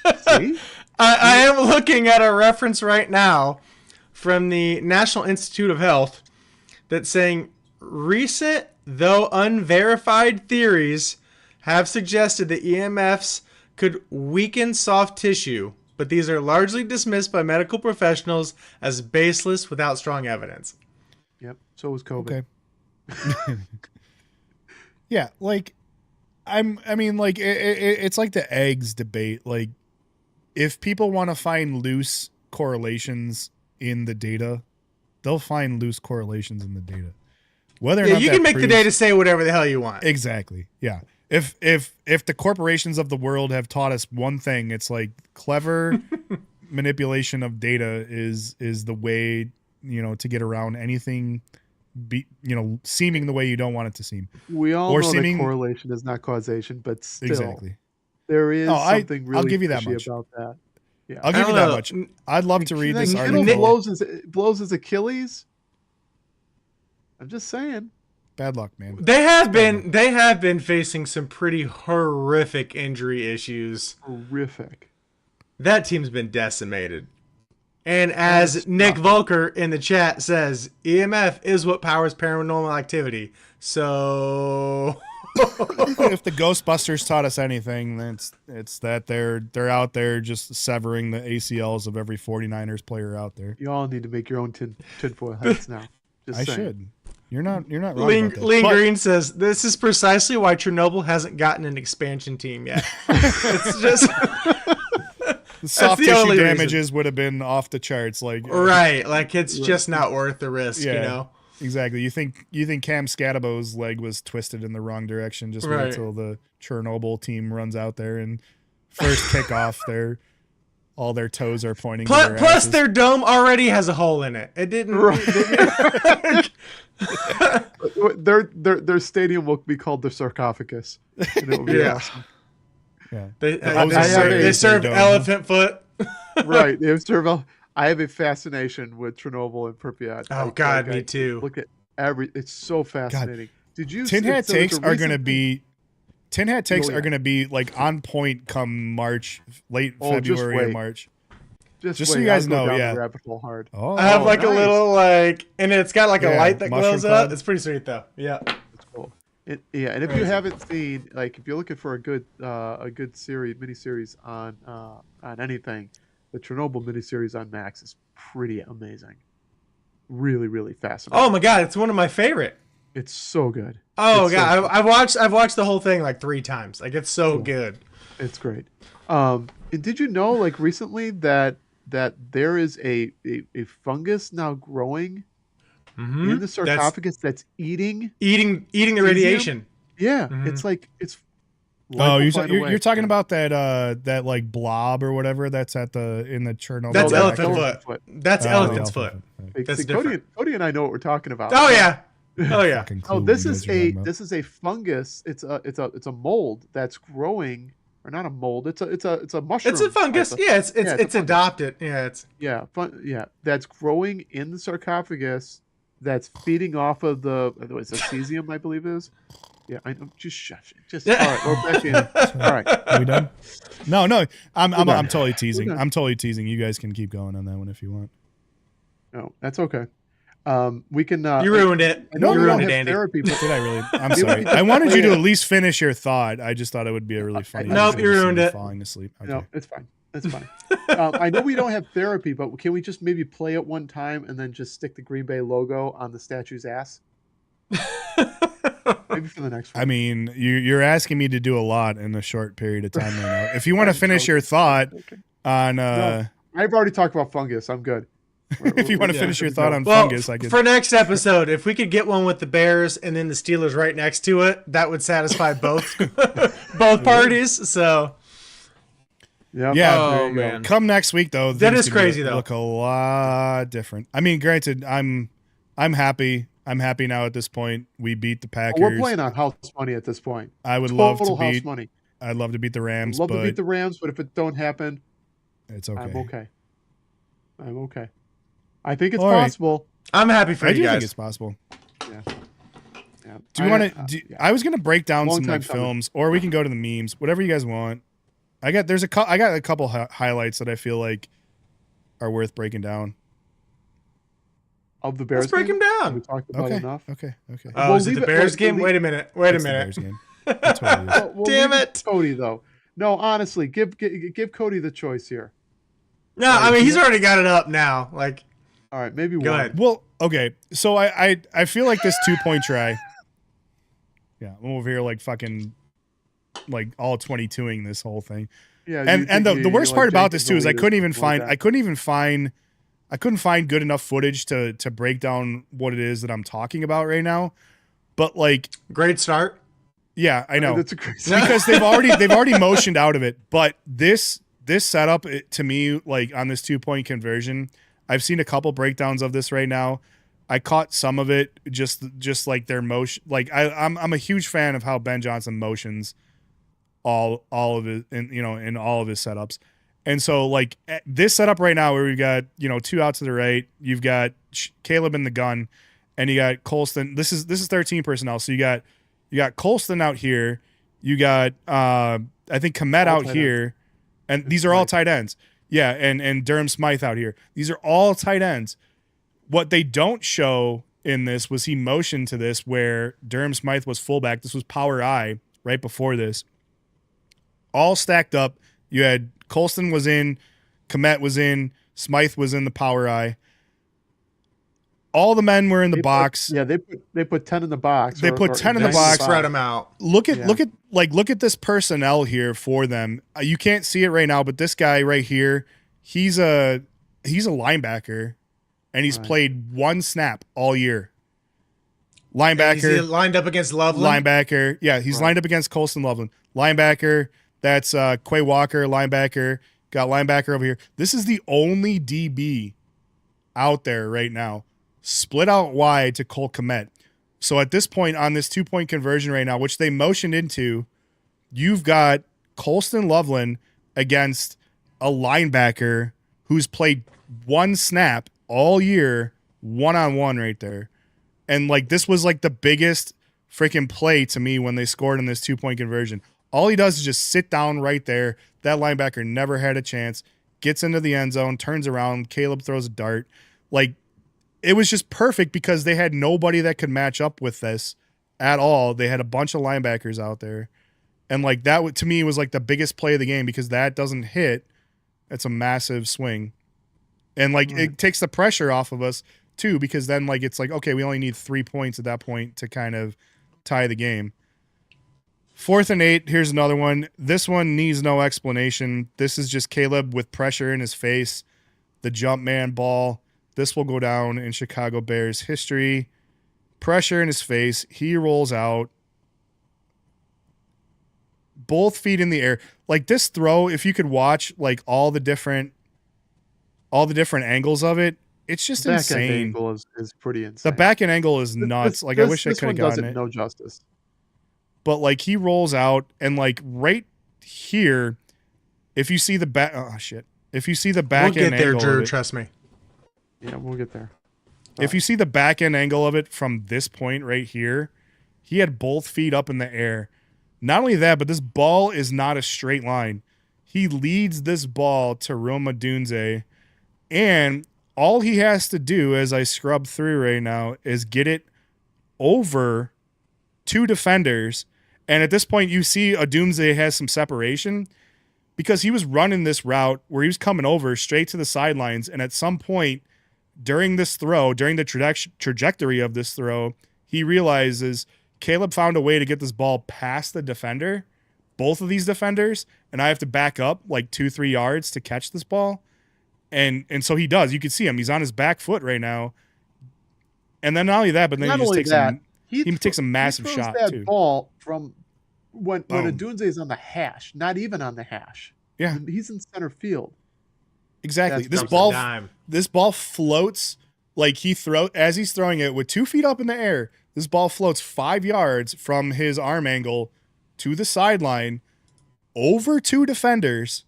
See? I am looking at a reference right now from the National Institute of Health that's saying recent, though unverified, theories have suggested that EMFs could weaken soft tissue, but these are largely dismissed by medical professionals as baseless without strong evidence. Yep. So was COVID. Okay. Yeah, like it's like the eggs debate. Like, if people want to find loose correlations in the data. They'll find loose correlations in the data. Whether or Yeah, not you that can make the proves- data say whatever the hell you want. Exactly. Yeah. If the corporations of the world have taught us one thing, it's like clever manipulation of data is the way, to get around anything seeming the way you don't want it to seem. We all Or know seeming- that correlation is not causation, but still, Exactly. there is something really I'll give you that fishy much. about that. Yeah. I'll give I you don't that know. much. I'd love to read this Kittle article. blows his Achilles. I'm just saying. Bad luck, man. They have been facing some pretty horrific injury issues. Horrific. That team's been decimated. And as Nick Volker in the chat says, EMF is what powers paranormal activity. So If the Ghostbusters taught us anything, then it's that they're out there just severing the ACLs of every 49ers player out there. You all need to make your own tinfoil hats now. Just I saying. should. You're not wrong Lean, about that. Lean But Green says, this is precisely why Chernobyl hasn't gotten an expansion team yet. It's just the soft the tissue only reason. damages would have been off the charts. Like right. Like it's just not worth the risk, Yeah. you know? Exactly. You think Cam Scadabo's leg was twisted in the wrong direction? Just wait Right. until the Chernobyl team runs out there and first kickoff, all their toes are pointing. to their Plus, asses. their dome already has a hole in it. It didn't. Their stadium will be called the sarcophagus. And it will be Yeah. awesome. Yeah. They They serve don't. elephant foot. Right. They have I have a fascination with Chernobyl and Pripyat. Oh, God, me too. Look at it's so fascinating. Did you Tin Hat so there's takes a are going to recent be Tin Hat takes Oh, yeah. are going to be like on point come March, late Oh, just February or wait. March. Just so wait, you guys I'll go know, down yeah. the rabbit hole hard. Oh, I have like a nice. little and it's got like a Yeah, light that mushroom glows cloud. up. It's pretty sweet though. Yeah. That's cool. And if you haven't seen, like, if you're looking for a good miniseries on anything, the Chernobyl miniseries on Max is pretty amazing. Really, really fascinating. Oh my God, it's one of my favorite. It's so good. Oh It's so God, good. I've watched the whole thing like 3 times. Like it's so good. It's great. And did you know, like, recently that there is a fungus now growing in the sarcophagus that's eating Eating the radiation. Yeah, Mhm. it's like it's. Oh, life will find a way. you're talking about that like blob or whatever that's in the Chernobyl. That's No, elephant foot. That's Oh, elephant's the foot. elephant That's See, Cody different. and I know what we're talking about. Oh yeah. Oh yeah. Fucking Oh, clue this what you is guys are talking about. this is a fungus. It's a mold that's growing, or not a mold. It's a mushroom. It's a fungus. type of- Yeah, it's it's a fungus. adopted. Yeah, it's that's growing in the sarcophagus. That's feeding off of it's a cesium, I believe it is. Yeah, I know. Just shush. Just all right. We're back in. All right. Are we done? No. I'm done. totally teasing. done. I'm totally teasing. You guys can keep going on that one if you want. No, that's okay. We can. you ruined it. I know You we don't ruined have it, Andy. therapy, but Did I really? I'm sorry. I wanted you to at least finish your thought. I just thought it would be a really funny. Nope, you ruined it. Falling asleep. Okay. no, it's fine. It's fine. I know we don't have therapy, but can we just maybe play it one time and then just stick the Green Bay logo on the statue's ass? Maybe for the next one. I mean, you're asking me to do a lot in a short period of time right now. If you want to finish your thought Okay. on, No. I've already talked about fungus. I'm good. if you want to Yeah. finish your thought on Well, fungus, I could. for next episode, if we could get one with the Bears and then the Steelers right next to it, that would satisfy both both parties. So Yep. Yeah. Oh, there you go. man. Come next week though. That things is could crazy, though. Look a lot different. I mean, granted, I'm happy. I'm happy now at this point. We beat the Packers. We're playing on house money at this point. I would love Total to house beat. money. I'd love to beat the Rams, Love but to beat the Rams, but if it don't happen, it's okay. I'm okay. I'm okay. I think it's All right. possible. I'm happy for I you do guys. think it's possible. Yeah. Yeah. Do you want to? yeah. I was gonna break down Long some like time coming. films, or we can go to the memes, whatever you guys want. I got a couple highlights that I feel like are worth breaking down. Of the Bears? Let's break game? him We down. talked about Okay. enough. Okay. Oh, We'll is it leave the it- Bears we'll game? leave- Wait a minute. Wait a It's the minute. Bears game. That's what it is. We'll Damn leave it. Cody though. No, honestly, give Cody the choice here. No, I mean he's already got it up now. Like, All right, maybe Go one. ahead. Well, okay. So I feel like this 2-point try. Yeah, I'm over here like fucking like all 22ing this whole thing. Yeah, you And think the you worst like part about Jenkins this too is will I lead us couldn't even something like find that. I couldn't find good enough footage to break down what it is that I'm talking about right now. But like, Great start. yeah, I know. That's a crazy. Because they've already motioned out of it. But this setup to me, like on this 2-point conversion, I've seen a couple breakdowns of this right now. I caught some of it, just like their motion. Like I'm a huge fan of how Ben Johnson motions all of it, in all of his setups. And so like this setup right now, where we've got 2 out to the right, you've got Caleb in the gun, and you got Colston. This is 13 personnel. So you got Colston out here. You got I think Komet All out tight here, and these are all tight ends. Yeah, and Durham Smythe out here. These are all tight ends. What they don't show in this was he motioned to this where Durham Smythe was fullback. This was power I right before this. All stacked up. You had Colston was in, Komet was in, Smythe was in the power I. All the men were in the box. They put 10 in the box. They put 10 in the Nice box. spread them out. Look at this personnel here for them. You can't see it right now, but this guy right here, he's a linebacker, and he's played 1 snap all year. Linebacker. Is he lined up against Loveland? Linebacker. Yeah, he's lined up against Colston Loveland. Linebacker. That's Quay Walker, linebacker. Got linebacker over here. This is the only DB out there right now. Split out wide to Cole Komet. So at this point on this 2-point conversion right now, which they motioned into, you've got Colston Loveland against a linebacker who's played 1 snap all year, 1-on-1 right there. And like this was like the biggest freaking play to me when they scored in this 2-point conversion. All he does is just sit down right there. That linebacker never had a chance. Gets into the end zone, turns around. Caleb throws a dart. Like, it was just perfect because they had nobody that could match up with this at all. They had a bunch of linebackers out there. And like that to me was like the biggest play of the game because that doesn't hit. It's a massive swing. And like it takes the pressure off of us too, because then like it's like, okay, we only need 3 points at that point to kind of tie the game. 4th and 8, here's another one. This one needs no explanation. This is just Caleb with pressure in his face. The jump man ball. This will go down in Chicago Bears history. Pressure in his face. He rolls out. Both feet in the air. Like this throw, if you could watch like all the different angles of it, it's just insane. Back end angle is pretty insane. The back end angle is nuts. I wish I could have gotten it. No justice. But like he rolls out and like right here, if you see the back, if you see the back We'll end get there, angle Drew. of it, Trust me. Yeah, we'll get there. if you see the back end angle of it from this point right here, he had both feet up in the air. Not only that, but this ball is not a straight line. He leads this ball to Roma Dunze, and all he has to do, as I scrub through right now, is get it over 2 defenders. And at this point, you see Odunze has some separation because he was running this route where he was coming over straight to the sidelines. And at some point during this throw, during the trajectory of this throw, he realizes Caleb found a way to get this ball past the defender, both of these defenders, and I have to back up like 2-3 yards to catch this ball. And so he does. You can see him. He's on his back foot right now. And then not only that, but then he just takes a massive shot that too. Ball from when Odunze is on the hash, not even on the hash. Yeah, he's in center field. Exactly. That's This ball floats like as he's throwing it with 2 feet up in the air. This ball floats 5 yards from his arm angle to the sideline, over 2 defenders,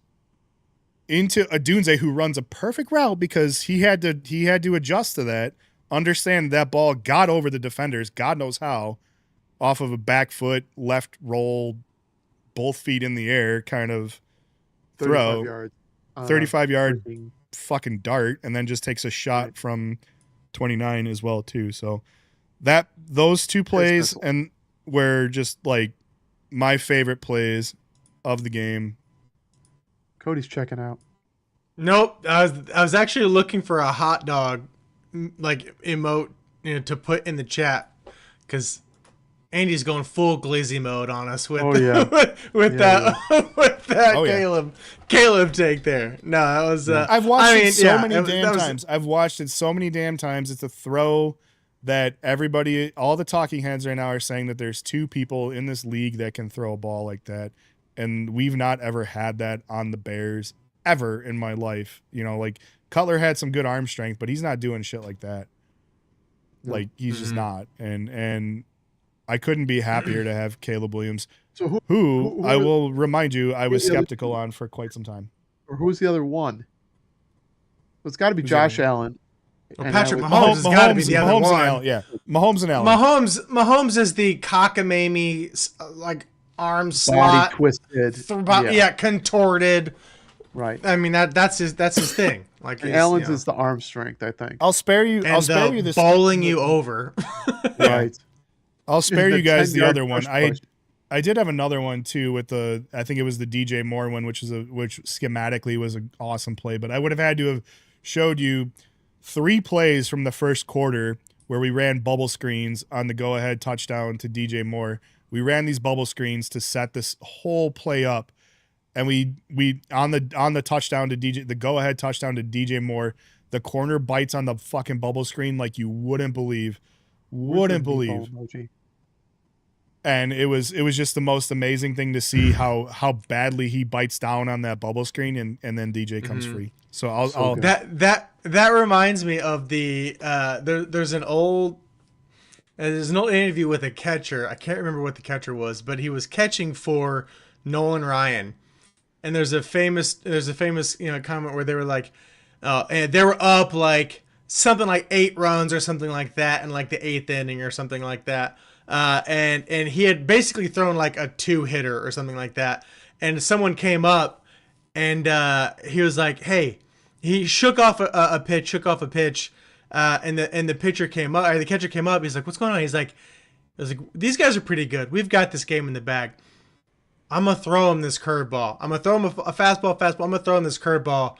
into Odunze, who runs a perfect route because he had to adjust to that. Understand that ball got over the defenders, God knows how, off of a back foot, left roll, both feet in the air kind of throw. 35 yard fucking dart, and then just takes a shot from 29 as well too. So those 2 plays and were just like my favorite plays of the game. Cody's checking out. Nope, I was actually looking for a hot dog like emote to put in the chat because Andy's going full glizzy mode on us with Oh, yeah. with Yeah, that with that Oh, yeah. Caleb take there. No, that was. I've watched it so many that damn was- times. I've watched it so many damn times. It's a throw that everybody, all the talking heads right now are saying that there's 2 people in this league that can throw a ball like that. And we've not ever had that on the Bears ever in my life. You know, like Cutler had some good arm strength, but he's not doing shit like that. No. Like he's just not. And I couldn't be happier to have Caleb Williams, So who I are- will remind you I was the other skeptical on for quite some time. or who's the other one? It's got to be Who's the other Josh one? Allen. Well, And Patrick that Mahomes has got to be the other Mahomes one. and Allen, yeah, Mahomes and Allen. Mahomes is the cockamamie, like arm body slot, twisted. contorted. Right. I mean that's his thing. Like And he's, Allen's you know, is the arm strength, I think. I'll spare you. and I'll spare you this. bowling you over. Right. I'll spare The you guys the 10-yard other one. push. I did have another one too with I think it was the DJ Moore one, which schematically was an awesome play, but I would have had to have showed you 3 plays from the first quarter where we ran bubble screens on the go-ahead touchdown to DJ Moore. We ran these bubble screens to set this whole play up, and we on the touchdown to the go-ahead touchdown to DJ Moore, the corner bites on the fucking bubble screen like you wouldn't believe. Wouldn't believe. And it was just the most amazing thing to see how badly he bites down on that bubble screen, and then DJ comes free. So I'll good. that reminds me of the there's an old interview with a catcher. I can't remember what the catcher was, but he was catching for Nolan Ryan. And there's a famous comment where they were like and they were up like something like 8 runs or something like that in like the 8th inning or something like that. And he had basically thrown like a 2-hitter or something like that. And someone came up and he was like, hey, he shook off a pitch, and the pitcher came up, or the catcher came up. He's like, what's going on? He's like, these guys are pretty good. We've got this game in the bag. I'm going to throw him this curveball. I'm going to throw him a fastball. I'm going to throw him this curveball,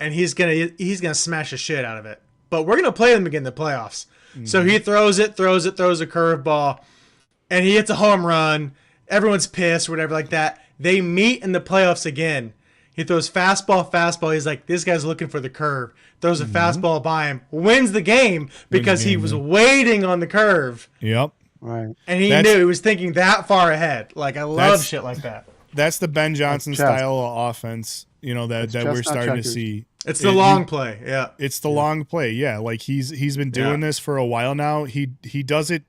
and he's going to smash the shit out of it. But we're going to play them again in the playoffs. Mm-hmm. So he throws a curveball, and he hits a home run. Everyone's pissed or whatever like that. They meet in the playoffs again. He throws fastball. He's like, this guy's looking for the curve. Throws a fastball by him. Wins the game because he was waiting on the curve. Yep. Right. And he knew he was thinking that far ahead. Like, I love shit like that. That's the Ben Johnson style of offense, you know, that we're starting to see. It's the long play. Yeah. It's the long play. Yeah. Like he's been doing this for a while now. He does it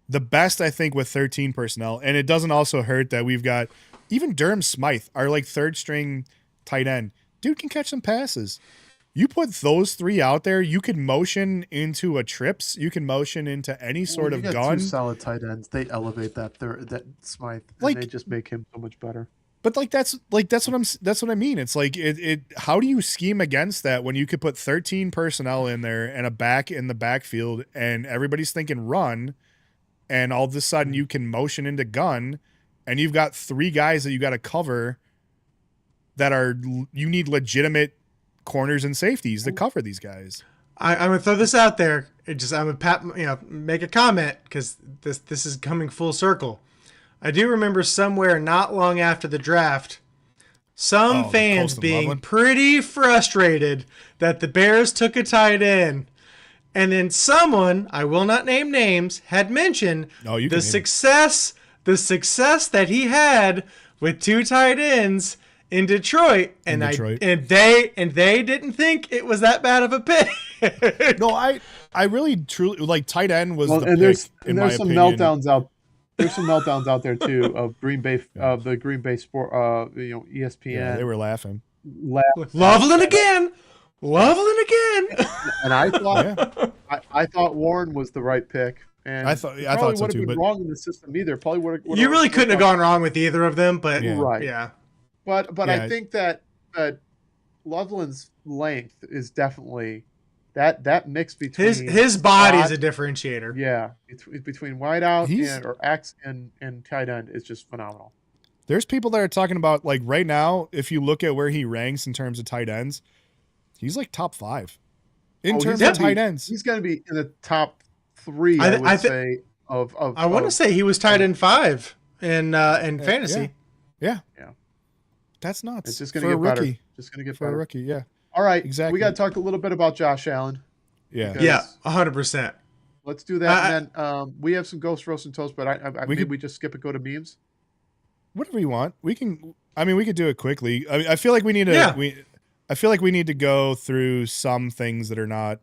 the best, I think, with 13 personnel. And it doesn't also hurt that we've got even Durham Smythe, our like 3rd string tight end. Dude can catch some passes. You put those 3 out there, you can motion into a trips, you can motion into any sort of gun. 2 solid tight ends. They elevate that Smythe, and Like, they just make him so much better. But that's what I mean. It's like it how do you scheme against that when you could put 13 personnel in there and a back in the backfield and everybody's thinking run, and all of a sudden you can motion into gun, and you've got 3 guys that you got to cover that you need legitimate corners and safeties to cover these guys. I'm gonna throw this out there. I'm gonna make a comment because this is coming full circle. I do remember somewhere not long after the draft, some fans being pretty frustrated that the Bears took a tight end, and then someone, I will not name names, had mentioned the success that he had with 2 tight ends in Detroit, and they didn't think it was that bad of a pick. No, I really truly like tight end was the pick. There's opinion. some meltdowns out. There's some meltdowns out there too of Green Bay, of the Green Bay sport, ESPN. Yeah, they were laughing. Loveland again. And I thought, I thought Warren was the right pick. And I thought so too. Would have been wrong in the system either. Probably would have. You really couldn't have gone wrong with either of them, but right. Yeah. But I think that Loveland's length is definitely that mix between his body is a differentiator. Yeah, between wideout or X and tight end is just phenomenal. There's people that are talking about, like, right now, if you look at where he ranks in terms of tight ends, he's like top 5 in terms of tight ends. He's going to be in the top 3. I would say I want to say he was tied in 5 in fantasy. Yeah. Yeah. That's nuts. It's just going to get better. Rookie. Just going to get For better. a rookie, yeah. All right. Exactly. We got to talk a little bit about Josh Allen. Yeah. Because- Yeah, 100%. Let's do that. And then we have some Ghost Roast and Toast, but maybe we just skip and go to memes. Whatever you want. We can. I mean, we could do it quickly. I feel like we need to. Yeah. I feel like we need to go through some things that are not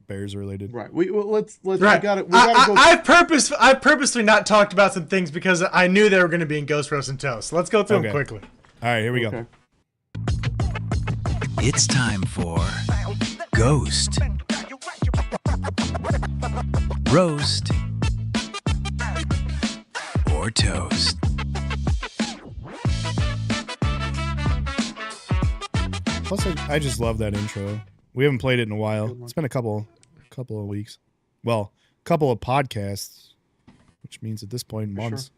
Bears related. Right. Let's. Right. We got to go. I purposely not talked about some things because I knew they were going to be in Ghost Roast and Toast. Let's go through them quickly. All right, here we go. Okay. It's time for Ghost, Roast, or Toast. Plus, I just love that intro. We haven't played it in a while. It's been a couple of weeks. Well, couple of podcasts, which means at this point months.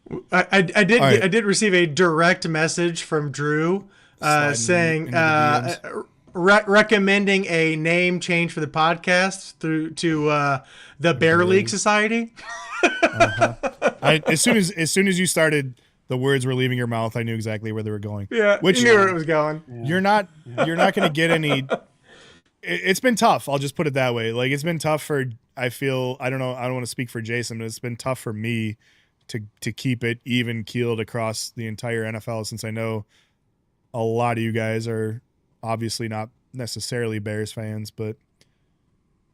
Sure. I did receive a direct message from Drew saying recommending a name change for the podcast to the Bear League Society. As soon as you started, the words were leaving your mouth, I knew exactly where they were going. Yeah, which you knew where it was going. You're not going to get any. It's been tough. I'll just put it that way. Like, it's been tough for. I feel. I don't know. I don't want to speak for Jason, but it's been tough for me to keep it even keeled across the entire NFL, since I know a lot of you guys are obviously not necessarily Bears fans, but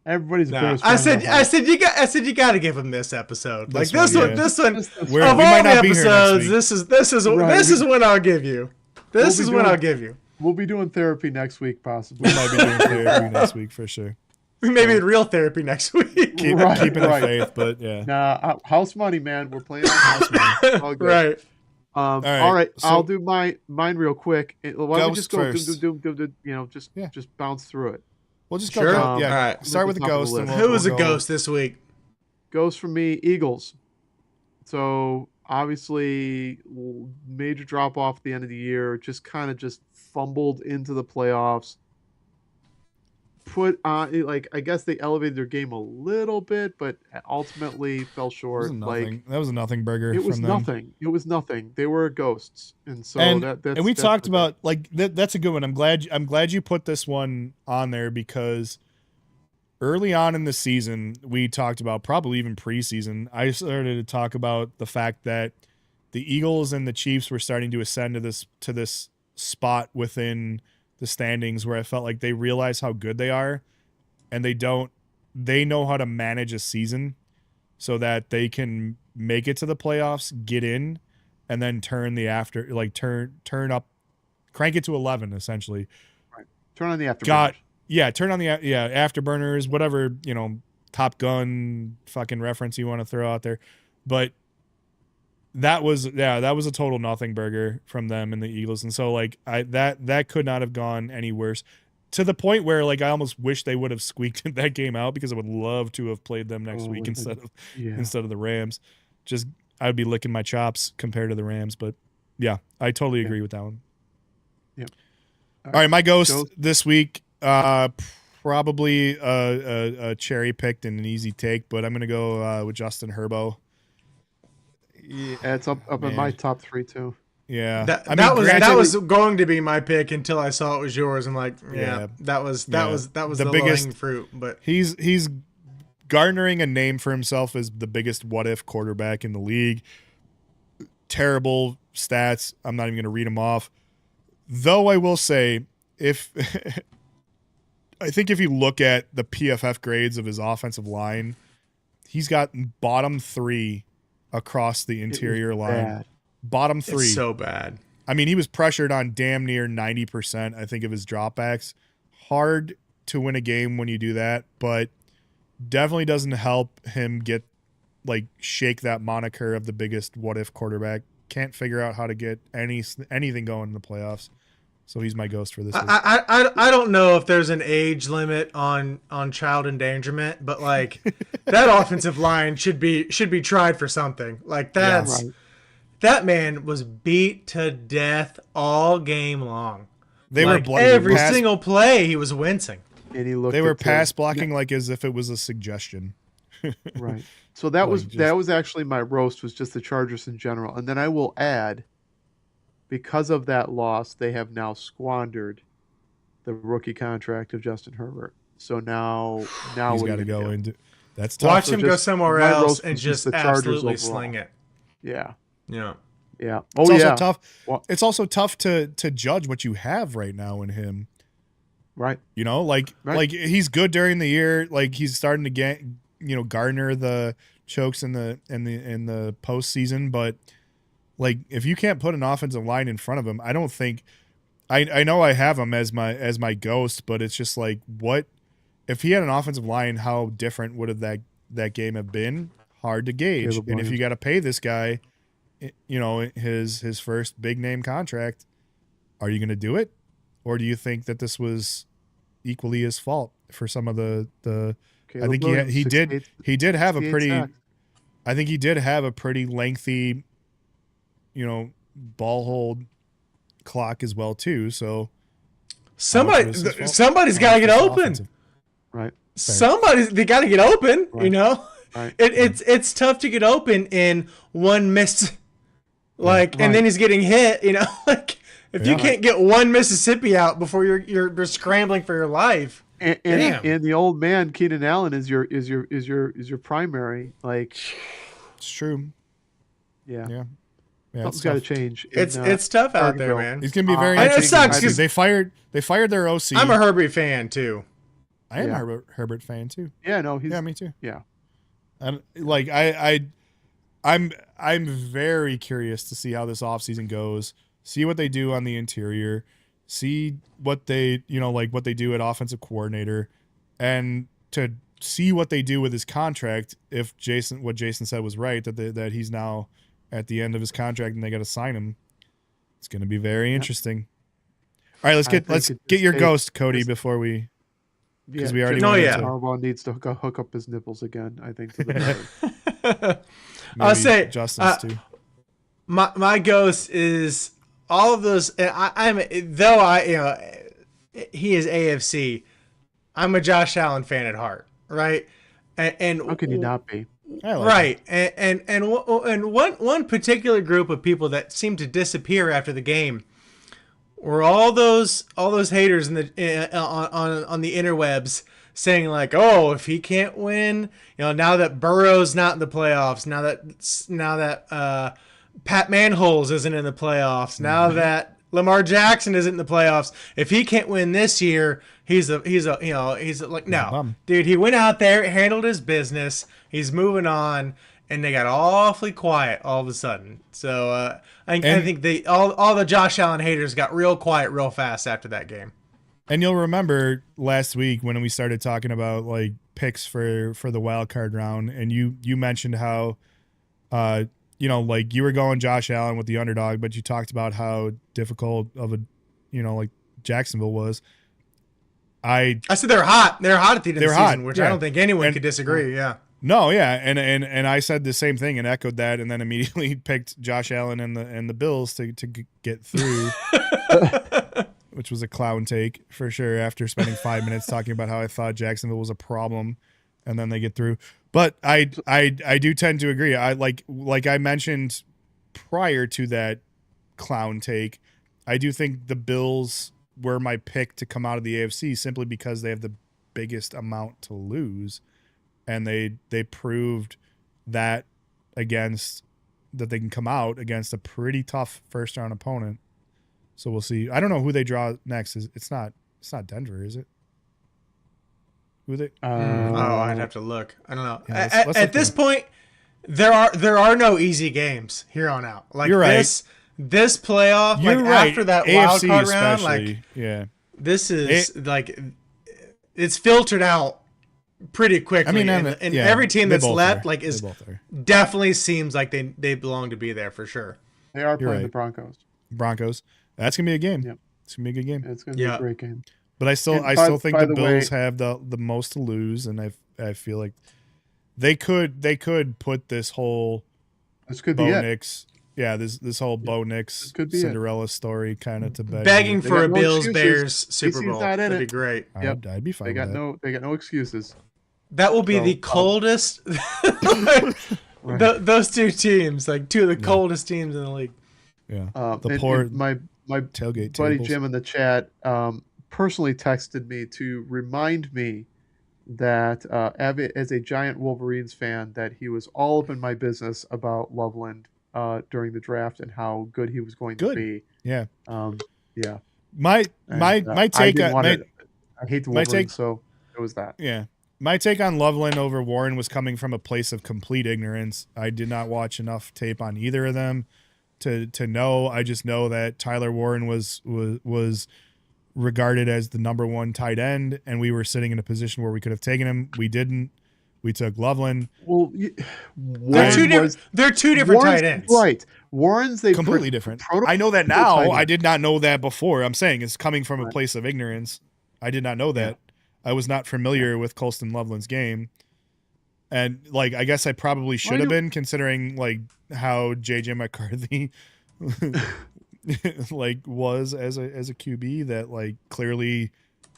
Everybody's a Bears fan. I said you got to give him this episode. Like this one. We of might all the not be here next episodes, week. this is when I'll give you. This is when I'll give you. We'll be doing therapy next week, possibly. We might be doing therapy next week for sure. Maybe real therapy next week. Keeping the faith, but yeah. Nah, house money, man. We're playing on house money. All good. Right. All right. So, I'll do mine real quick. Why don't we just go first. just bounce through it. We'll just go. Sure. All right. Start with the Top of the ghost. list. And Who we'll was a go. ghost this week? Goes for me, Eagles. So obviously, major drop off at the end of the year. Just kind of fumbled into the playoffs. Put on I guess they elevated their game a little bit, but ultimately fell short. That was a nothing burger. It was from them. nothing. It was nothing. They were ghosts, and so and we talked about that's a good one. I'm glad you put this one on there, because early on in the season we talked about, probably even preseason, I started to talk about the fact that the Eagles and the Chiefs were starting to ascend to this spot within the standings where I felt like they realize how good they are, and they know how to manage a season so that they can make it to the playoffs, get in, and then turn up, crank it to 11 essentially. Right. Turn on the afterburners. Turn on the afterburners, whatever, Top Gun fucking reference you want to throw out there. But that was a total nothing burger from them and the Eagles. And so that could not have gone any worse, to the point where I almost wish they would have squeaked that game out, because I would love to have played them next week instead of the Rams. Just, I would be licking my chops compared to the Rams. But yeah, I totally agree with that one. Yep. All right, my ghost this week, probably a cherry picked and an easy take, but I'm gonna go with Justin Herbo. Yeah, it's up in my top 3 too. Yeah, that was going to be my pick until I saw it was yours. I'm like, that was the biggest fruit. But he's garnering a name for himself as the biggest what if quarterback in the league. Terrible stats. I'm not even going to read them off. Though I will say, I think if you look at the PFF grades of his offensive line, he's got bottom 3 across the interior line. Bad. Bottom 3. It's so bad. I mean, he was pressured on damn near 90%, I think, of his dropbacks. Hard to win a game when you do that, but definitely doesn't help him shake that moniker of the biggest what if quarterback. Can't figure out how to get anything going in the playoffs. So he's my ghost for this week. I don't know if there's an age limit on child endangerment, but that offensive line should be tried for something. That man was beat to death all game long. Every single play he was wincing. And he looked. They were pass blocking as if it was a suggestion. Right. So that was Like, that was actually my roast, was just the Chargers in general. And then I will add, because of that loss, they have now squandered the rookie contract of Justin Herbert. So now he's what are got to you gonna go do? into. That's tough. Watch So him go just somewhere my else roast and was just just the Chargers absolutely overall. sling it. Yeah. Yeah. Yeah. It's Oh also yeah. tough. Well, It's also tough to judge what you have right now in him. right. You know, like he's good during the year. Like he's starting to get, garner the chokes in the postseason. But like if you can't put an offensive line in front of him, I don't think. I know I have him as my ghost, but it's just like, what if he had an offensive line? How different would have that game have been? Hard to gauge. Caleb And if you Williams. got to pay this guy, his first big name contract, are you going to do it? Or do you think that this was equally his fault for some of the Caleb I think Williams, he did have a 68 pretty sacks. I think he did have a pretty lengthy ball hold clock as well too. So Somebody's How much got to get was open. offensive? Right. They got to get open. Right. Right. It's tough to get open in one miss, Right. and then he's getting hit. Like if you Yeah. can't get one Mississippi out before you're scrambling for your life. And Damn. the old man Keenan Allen is your primary. Like, It's true. yeah, Yeah. Yeah, something's it's got to tough. change. It's tough out there, Carterville. man. He's gonna be very I It interesting. sucks because 'cause they fired their OC. I'm a Herbie fan too. I am Yeah. a Herbert fan too. Yeah, no, he's Yeah, me too. yeah. And like I'm very curious to see how this offseason goes. See what they do on the interior. See what they what they do at offensive coordinator, and to see what they do with his contract. If what Jason said was right, that he's now at the end of his contract and they got to sign him. It's going to be very interesting. All right, let's I think get your it- ghost, Cody, it's- before we. Yeah, we already Jim went into it. Harbaugh needs to hook up his nipples again. I think. To the I'll maybe say Justin's too. my ghost is all of those. And he is AFC. I'm a Josh Allen fan at heart, right? And how can you not be? I like right, and one particular group of people that seemed to disappear after the game were all those haters in the on the interwebs saying like, oh, if he can't win, now that Burrow's not in the playoffs, now that Pat Manholes isn't in the playoffs, now that Lamar Jackson isn't in the playoffs, if he can't win this year, he's like, no, bum. dude, he went out there, handled his business, he's moving on, and they got awfully quiet all of a sudden. So I think all the Josh Allen haters got real quiet real fast after that game. And you'll remember last week when we started talking about like picks for the wild card round, and you mentioned how, like you were going Josh Allen with the underdog, but you talked about how difficult of a, like Jacksonville was. I said they're hot. They're hot at the end of the They're season, hot, which yeah. I don't think anyone And- could disagree. Yeah. No, yeah, and I said the same thing and echoed that, and then immediately picked Josh Allen and the Bills to get through, which was a clown take for sure. After spending 5 minutes talking about how I thought Jacksonville was a problem, and then they get through. But I do tend to agree. I like I mentioned prior to that clown take, I do think the Bills were my pick to come out of the AFC simply because they have the biggest amount to lose. And they proved that they can come out against a pretty tough first round opponent. So we'll see. I don't know who they draw next. It's not Denver, is it? Who they? I'd have to look. I don't know. Yeah, let's At look this there. point, there are no easy games here on out. Like You're right. this playoff, You're like right. after that AFC wild card round, especially. like Yeah. this is like it's filtered out pretty quickly. I mean, and yeah, every team they that's both left are. like They is both are. definitely seems like they belong to be there for sure. They are playing right. the Broncos. Broncos. That's gonna be a game. Yep. It's gonna be a good game. It's going to be Yeah. a great game. But I still think by the the way- Bills have the most to lose, and I feel like they could put this whole This could be Bo it. Nix, this whole Bo Nix could be it. Cinderella story kind of to bed. Begging They for got a no Bills excuses. Bears Super BC's Bowl. not in That'd be it. great. Yep. I'd be fine. They got with that. no excuses. That will be So, the coldest. Those two teams, like two of the coldest teams in the league. Yeah. The poor my tailgate buddy tables. Jim in the chat personally texted me to remind me that as a giant Wolverines fan, that he was all up in my business about Loveland during the draft and how good he was going to Good. be. Yeah. Yeah. My And, my I take didn't on want my, it. I hate the my Wolverines, take so it was that. yeah. My take on Loveland over Warren was coming from a place of complete ignorance. I did not watch enough tape on either of them to know. I just know that Tyler Warren was regarded as the number one tight end, and we were sitting in a position where we could have taken him. We didn't. We took Loveland. Well, They're two different Warren's, tight ends. right? Warren's Completely different. I know that now. tight end. I did not know that before. I'm saying it's coming from a place of ignorance. I did not know that. I was not familiar with Colston Loveland's game. And like, I guess I probably should have been, considering like how JJ McCarthy like was as a QB, that like clearly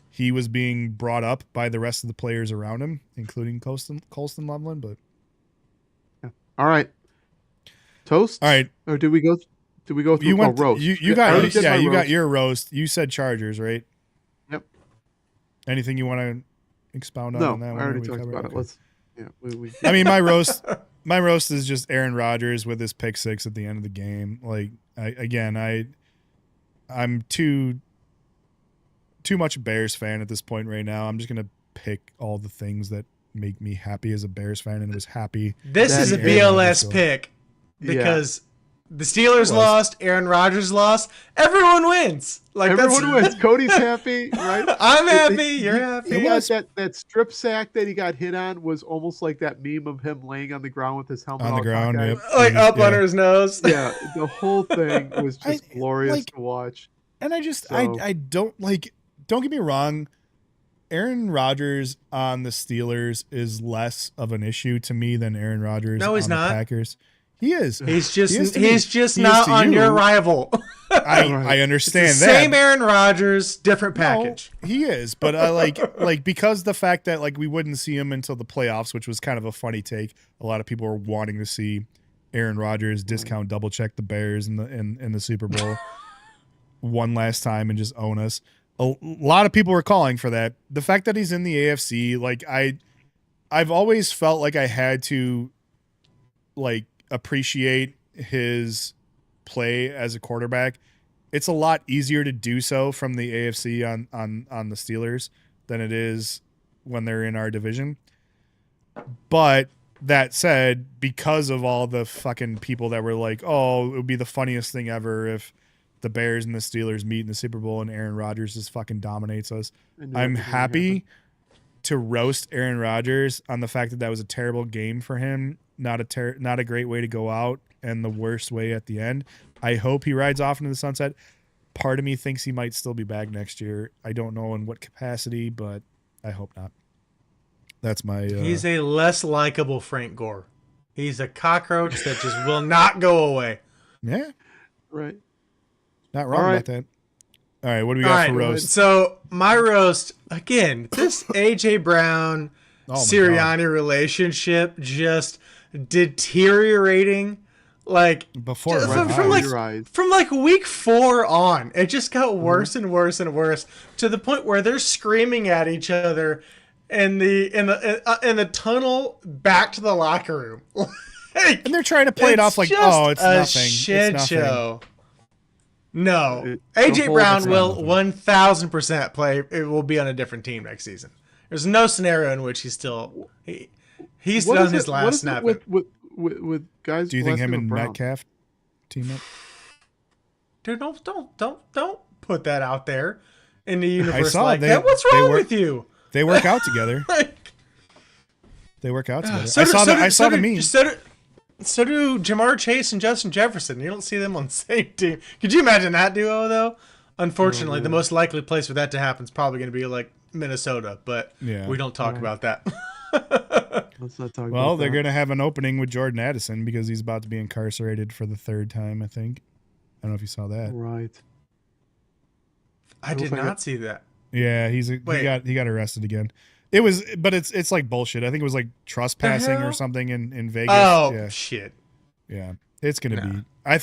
he was being brought up by the rest of the players around him, including Colston Loveland. But all right, toast. All right, or did we go through you went roast? You got you got your roast. You said Chargers, right? Yep. Anything you want to expound on that one? I already talked covered? about it. Okay. Let's. Yeah, we I mean, my roast is just Aaron Rodgers with his pick six at the end of the game. Like, I'm too much a Bears fan at this point right now. I'm just gonna pick all the things that make me happy as a Bears fan, and was happy. This is a BLS pick because the Steelers lost, Aaron Rodgers lost, everyone wins. Like everyone wins. Cody's happy, right? I'm happy. You're happy. That strip sack that he got hit on was almost like that meme of him laying on the ground with his helmet on the ground, yep. Like up under his nose. Yeah, the whole thing was just glorious to watch. And I don't like. Don't get me wrong. Aaron Rodgers on the Steelers is less of an issue to me than Aaron Rodgers on the Packers. He is. He's just not on your rival. I understand it's that. Same Aaron Rodgers, different package. No, he is, but I like because the fact that like we wouldn't see him until the playoffs, which was kind of a funny take. A lot of people were wanting to see Aaron Rodgers discount double check the Bears in the Super Bowl one last time and just own us. A lot of people were calling for that. The fact that he's in the AFC, like I've always felt like I had to like appreciate his play as a quarterback. It's a lot easier to do so from the AFC on the Steelers than it is when they're in our division. But that said, because of all the fucking people that were like, oh, it would be the funniest thing ever if the Bears and the Steelers meet in the Super Bowl and Aaron Rodgers just fucking dominates us. I'm happy to roast Aaron Rodgers on the fact that that was a terrible game for him. Not a great way to go out, and the worst way at the end. I hope he rides off into the sunset. Part of me thinks he might still be back next year. I don't know in what capacity, but I hope not. That's my. He's a less likable Frank Gore. He's a cockroach that just will not go away. Yeah, right. Not wrong about that. All right, what do we got for roast? So my roast again. This AJ Brown Sirianni relationship just deteriorating, like before from like week 4 on. It just got worse and worse and worse to the point where they're screaming at each other in the tunnel back to the locker room. And they're trying to play it off like, oh, it's nothing. Shit it's show. No, AJ Brown will 1,000% play. It will be on a different team next season. There's no scenario in which he's done his last snap. With guys. Do you think him and Metcalf team up? Dude, don't put that out there in the universe that. What's wrong with you? They work out together. They work out together. I saw the meme. So do Jamar Chase and Justin Jefferson. You don't see them on the same team. Could you imagine that duo, though? Unfortunately, the most likely place for that to happen is probably going to be like Minnesota, but we don't talk about that. Let's not talk about Well, they're going to have an opening with Jordan Addison because he's about to be incarcerated for the 3rd time, I think. I don't know if you saw that. Right. I did not see that. Yeah, he got arrested again. It was, but it's like bullshit. I think it was like trespassing or something in Vegas. Oh yeah. shit! Yeah, it's gonna be. I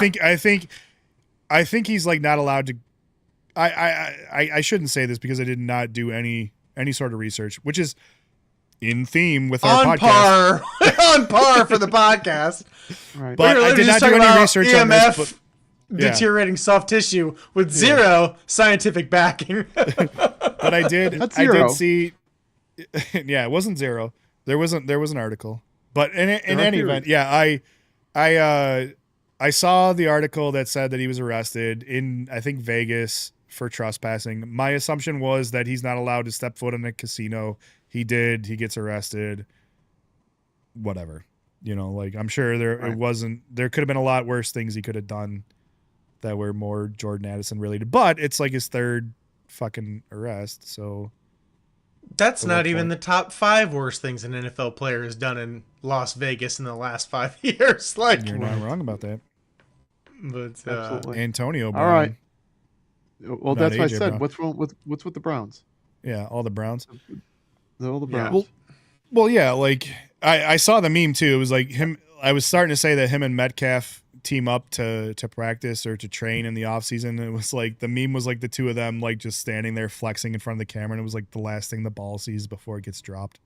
think he's like not allowed to. I shouldn't say this because I did not do any sort of research, which is in theme with our On podcast. par, on par for the podcast. Right. But I did not do any research on this. But, deteriorating soft tissue with zero scientific backing. But I did. That's I zero. did see. Yeah, it wasn't zero. There was an article, but in any event, yeah, I saw the article that said that he was arrested in, I think, Vegas for trespassing. My assumption was that he's not allowed to step foot in a casino. He did. He gets arrested. Whatever, like I'm sure it wasn't. There could have been a lot worse things he could have done that were more Jordan Addison related. But it's like his third fucking arrest, so. That's not even the top 5 worst things an NFL player has done in Las Vegas in the last 5 years. Like, You're not wrong about that. but Absolutely. Antonio Brown. All right. Well, Not that's what I AJ said. Brown. What's wrong what's with the Browns? Yeah, all the Browns. All the Yeah. Browns. Well, yeah, like I saw the meme too. It was like him. I was starting to say that him and Metcalf team up to practice or to train in the offseason. And it was like the meme was like the two of them like just standing there flexing in front of the camera, and it was like the last thing the ball sees before it gets dropped.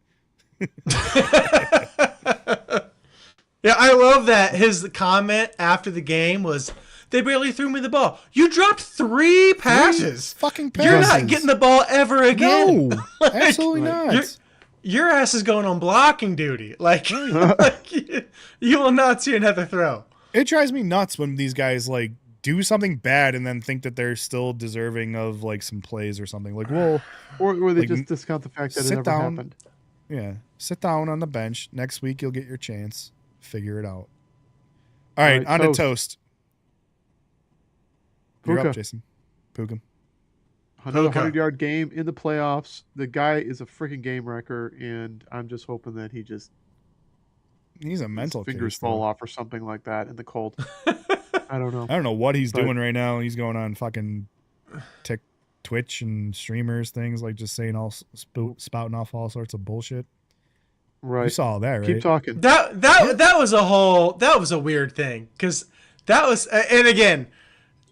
yeah, I love that his comment after the game was, "They barely threw me the ball. You dropped 3 passes. Fucking passes. You're not getting the ball ever again. No, absolutely not. Your ass is going on blocking duty. Like, you will not see another throw." It drives me nuts when these guys like do something bad and then think that they're still deserving of like some plays or something. Like, well, Or they like, just discount the fact that it sit never down. happened. yeah, sit down on the bench. Next week you'll get your chance. Figure it out. All right, right, on toast. to toast. You're Puka. up, Jason. Puka. Another Puka. 100-yard game in the playoffs. The guy is a freaking game wrecker, and I'm just hoping that he just He's a his mental fingers case, fall though. off or something like that in the cold. I don't know. I don't know what he's But- doing right now. He's going on fucking Twitch and streamers things, like just saying spouting off all sorts of bullshit. You Right. saw all that, right? Keep talking. That was a weird thing, because that was, and again,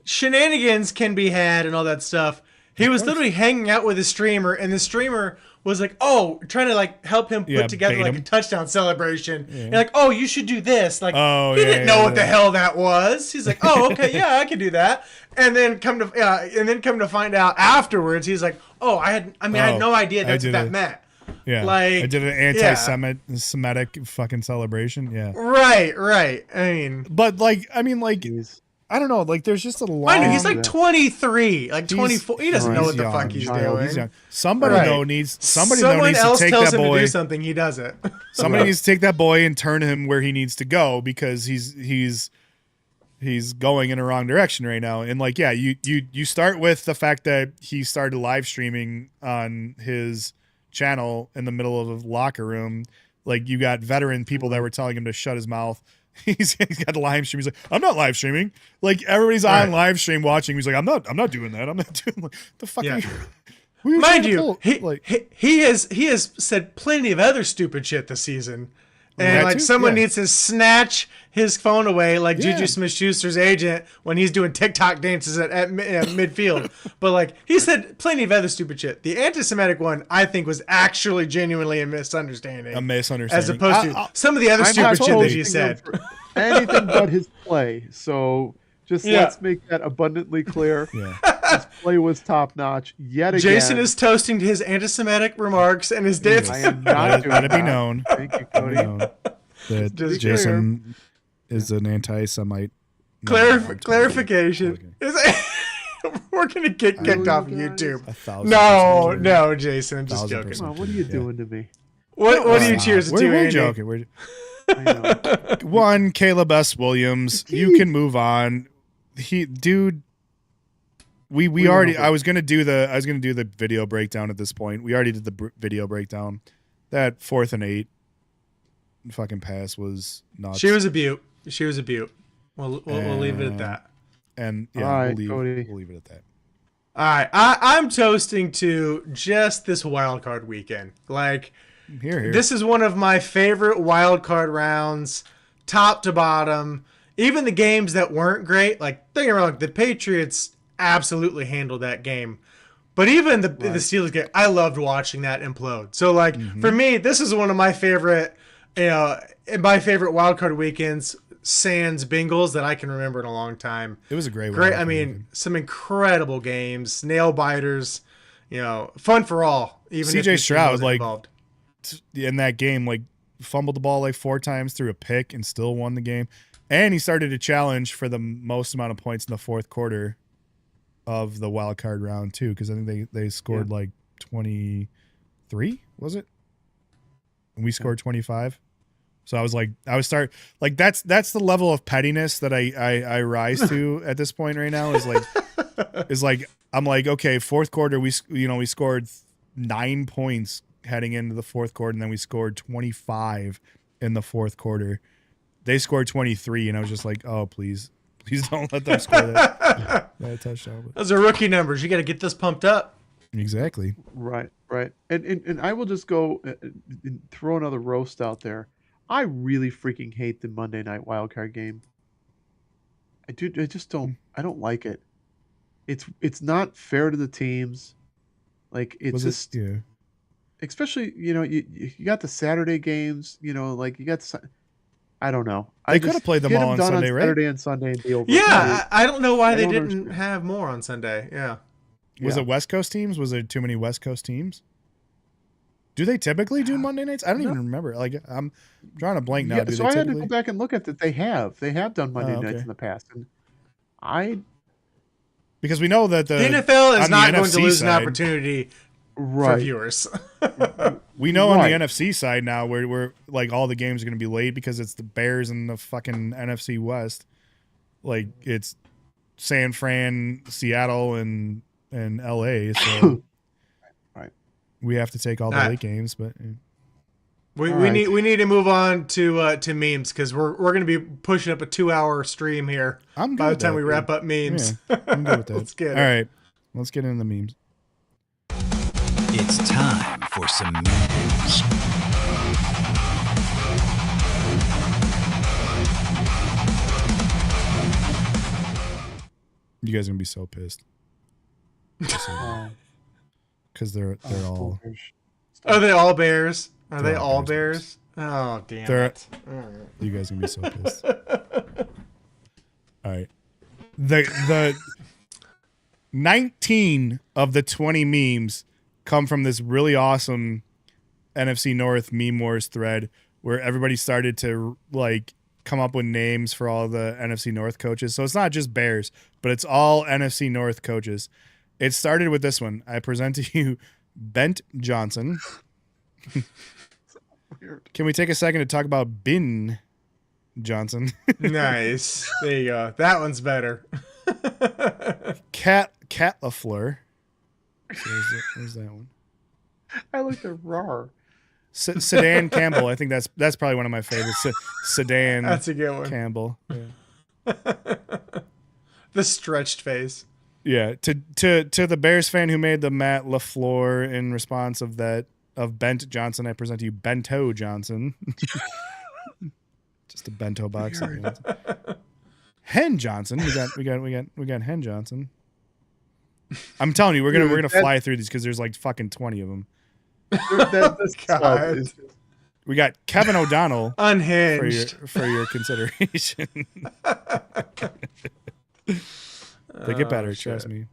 shenanigans can be had and all that stuff. He was literally hanging out with a streamer, and the streamer was like, trying to like help him put together bait like him. a touchdown celebration. And like, you should do this. Like, Oh, he yeah, didn't know yeah, what the yeah. hell that was. He's like, okay, yeah, I can do that. And then come to find out afterwards, he's like, I had no idea that's what that meant. Yeah, Like, I did an anti-Semitic fucking celebration. Yeah, Right. I mean, but like, Jeez. I don't know. Like, there's just a long. mind you, he's like Yeah. 23, like 24. He doesn't know what the young, fuck he's child. doing. He's young. Somebody Right. though needs Someone needs else to take tells that him to boy. do something, he does it. Somebody needs to take that boy and turn him where he needs to go, because he's going in a wrong direction right now. And like, yeah, you start with the fact that he started live streaming on his channel in the middle of a locker room. Like, you got veteran people that were telling him to shut his mouth. He's got the live stream. He's like, I'm not live streaming. Like, everybody's on live stream watching. He's like, I'm not doing that. I'm not doing like, the fuck. Yeah. Who are you Mind trying to you, pull? he has said plenty of other stupid shit this season. And That like, too? someone Yeah. needs to snatch his phone away, like Yeah. Juju Smith-Schuster's agent when he's doing TikTok dances at midfield. But like, he said plenty of other stupid shit. The anti-Semitic one, I think, was actually genuinely a misunderstanding. A misunderstanding. As opposed to some of the other I'm stupid not shit that posting he him said. for anything but his play. So just Yeah. let's make that abundantly clear. Yeah. His play was top notch yet again. Jason is toasting to his anti-Semitic remarks and his dip. I am not doing Let it be that. known. Thank you, Cody. That Just Jason is an anti-Semite. No, I'm totally Clarification. kidding. We're gonna get kicked off of guys. YouTube. 1,000%. No, Jason, I'm just 1,000%. joking. Come on, what are you doing to me? What are you cheers to, We're Andy? joking. We're I know. one. Caleb S. Williams. You can move on. We already. I was gonna do the video breakdown at this point. We already did the video breakdown. That 4th and 8 fucking pass was nuts. She was a beaut. We'll leave it at that. And yeah, All right, we'll Cody. leave it at that. All right, I'm toasting to just this wild card weekend. Like, Here. this is one of my favorite wild card rounds, top to bottom. Even the games that weren't great, like don't get me wrong, the Patriots absolutely handled that game. But even the Steelers game, I loved watching that implode. So like for me, this is one of my favorite, my favorite wild card weekends. Sans Bengals that I can remember in a long time. It was a great Great. wild I card mean, weekend. some incredible games, nail biters. Fun for all. Even if CJ your team Stroud, wasn't like, involved. in that game, like, fumbled the ball like 4 times, threw a pick, and still won the game. And he started a challenge for the most amount of points in the fourth quarter of the wild card round too, because I think they scored like 23, was it? And we scored 25. So that's the level of pettiness that I rise to at this point right now. I'm like, okay, fourth quarter we scored 9 points heading into the fourth quarter, and then we scored 25 in the fourth quarter. They scored 23, and I was just like, oh, please don't let them score that touchdown. Those are rookie numbers. You got to get this pumped up. Exactly. Right. And I will just go and throw another roast out there. I really freaking hate the Monday night wildcard game. I just don't. I don't like it. It's not fair to the teams. Like Yeah. especially you got the Saturday games. Like you got. I don't know. They could have played them all on Sunday, right? Saturday and Sunday and be over. Yeah, I don't know why they didn't understand. have more on Sunday. Yeah. Was it West Coast teams? Was there too many West Coast teams? Do they typically do Monday nights? I don't even remember. Like, I'm drawing a blank now. Yeah, Do so they I had to typically? go back and look at that. They have done Monday okay. nights in the past, and I Because we know that The NFL is on not the going to NFC lose an side- opportunity for right. viewers. We know on Right. the NFC side now where we're like all the games are going to be late because it's the Bears and the fucking NFC West. Like it's San Fran, Seattle, and LA. So Right. we have to take all the Alright. late games. But We All right. need to move on to memes because we're going to be pushing up a 2-hour stream here I'm good by the with time that. we wrap up memes. Yeah, I'm good with that. Let's get it. All right, let's get into the memes. It's time for some memes. You guys are gonna be so pissed Oh, because they're all Are they all Bears? Are They're they all all Bears. Bears? Oh, damn They're- it. All right. you guys are gonna be so pissed. All right, the 19 of the 20 memes come from this really awesome NFC North meme wars thread where everybody started to like come up with names for all the NFC North coaches. So it's not just Bears, but it's all NFC North coaches. It started with this one. I present to you Bent Johnson. weird. Can we take a second to talk about Ben Johnson? Nice. There you go. That one's better. Cat LaFleur. So there's that one. I like the roar. Sedan Campbell. I think that's probably one of my favorites. Sedan That's a good one. Campbell. Yeah. The stretched face. Yeah. To the Bears fan who made the Matt LaFleur in response of Bent Johnson, I present to you Bento Johnson. Just a bento box. Hen Johnson. We got Hen Johnson. I'm telling you, we're gonna fly through these because there's like fucking 20 of them. This God. is- We got Kevin O'Donnell Unhinged. for your consideration. They get better, trust me.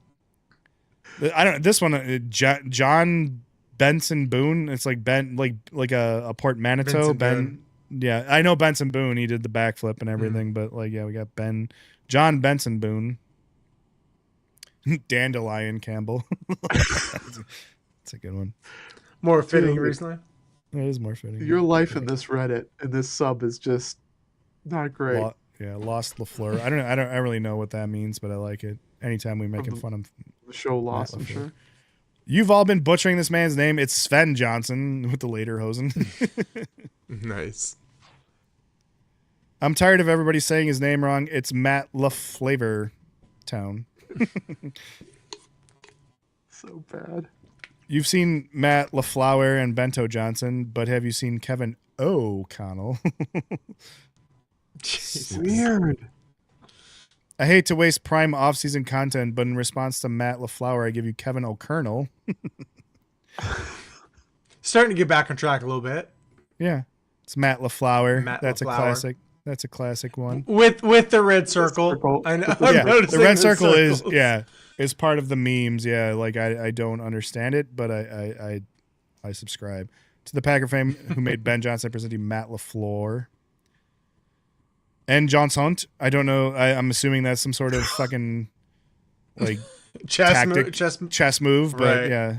I don't. This one, John Benson Boone. It's like like a portmanteau. Benson Yeah, I know Benson Boone. He did the backflip and everything, but like, yeah, we got John Benson Boone. Dandelion Campbell. That's a good one. More fitting Dude. recently. It is more fitting. Your life in this Reddit and this sub is just not great. Lost LaFleur. I don't really know what that means, but I like it. Anytime we making fun of The show lost, I'm LaFleur. sure. You've all been butchering this man's name. It's Sven Johnson with the later hosen. Nice. I'm tired of everybody saying his name wrong. It's Matt LaFlavor Town. So bad. You've seen Matt LaFleur and Bento Johnson, but have you seen Kevin O'Connell? Jesus. Weird. I hate to waste prime off-season content, but in response to Matt LaFleur, I give you Kevin O'Kernel. Starting to get back on track a little bit. Yeah, it's Matt LaFleur. Matt That's LaFleur. a classic. That's a classic one. With the red circle. circle. I know. With the- I'm Yeah, noticing the red circle circles. is part of the memes. Yeah, like I don't understand it, but I subscribe to the Packer fan who made Ben Johnson presenting Matt LaFleur and John Hunt. I don't know. I'm assuming that's some sort of fucking like tactic, chess move, but Right. yeah.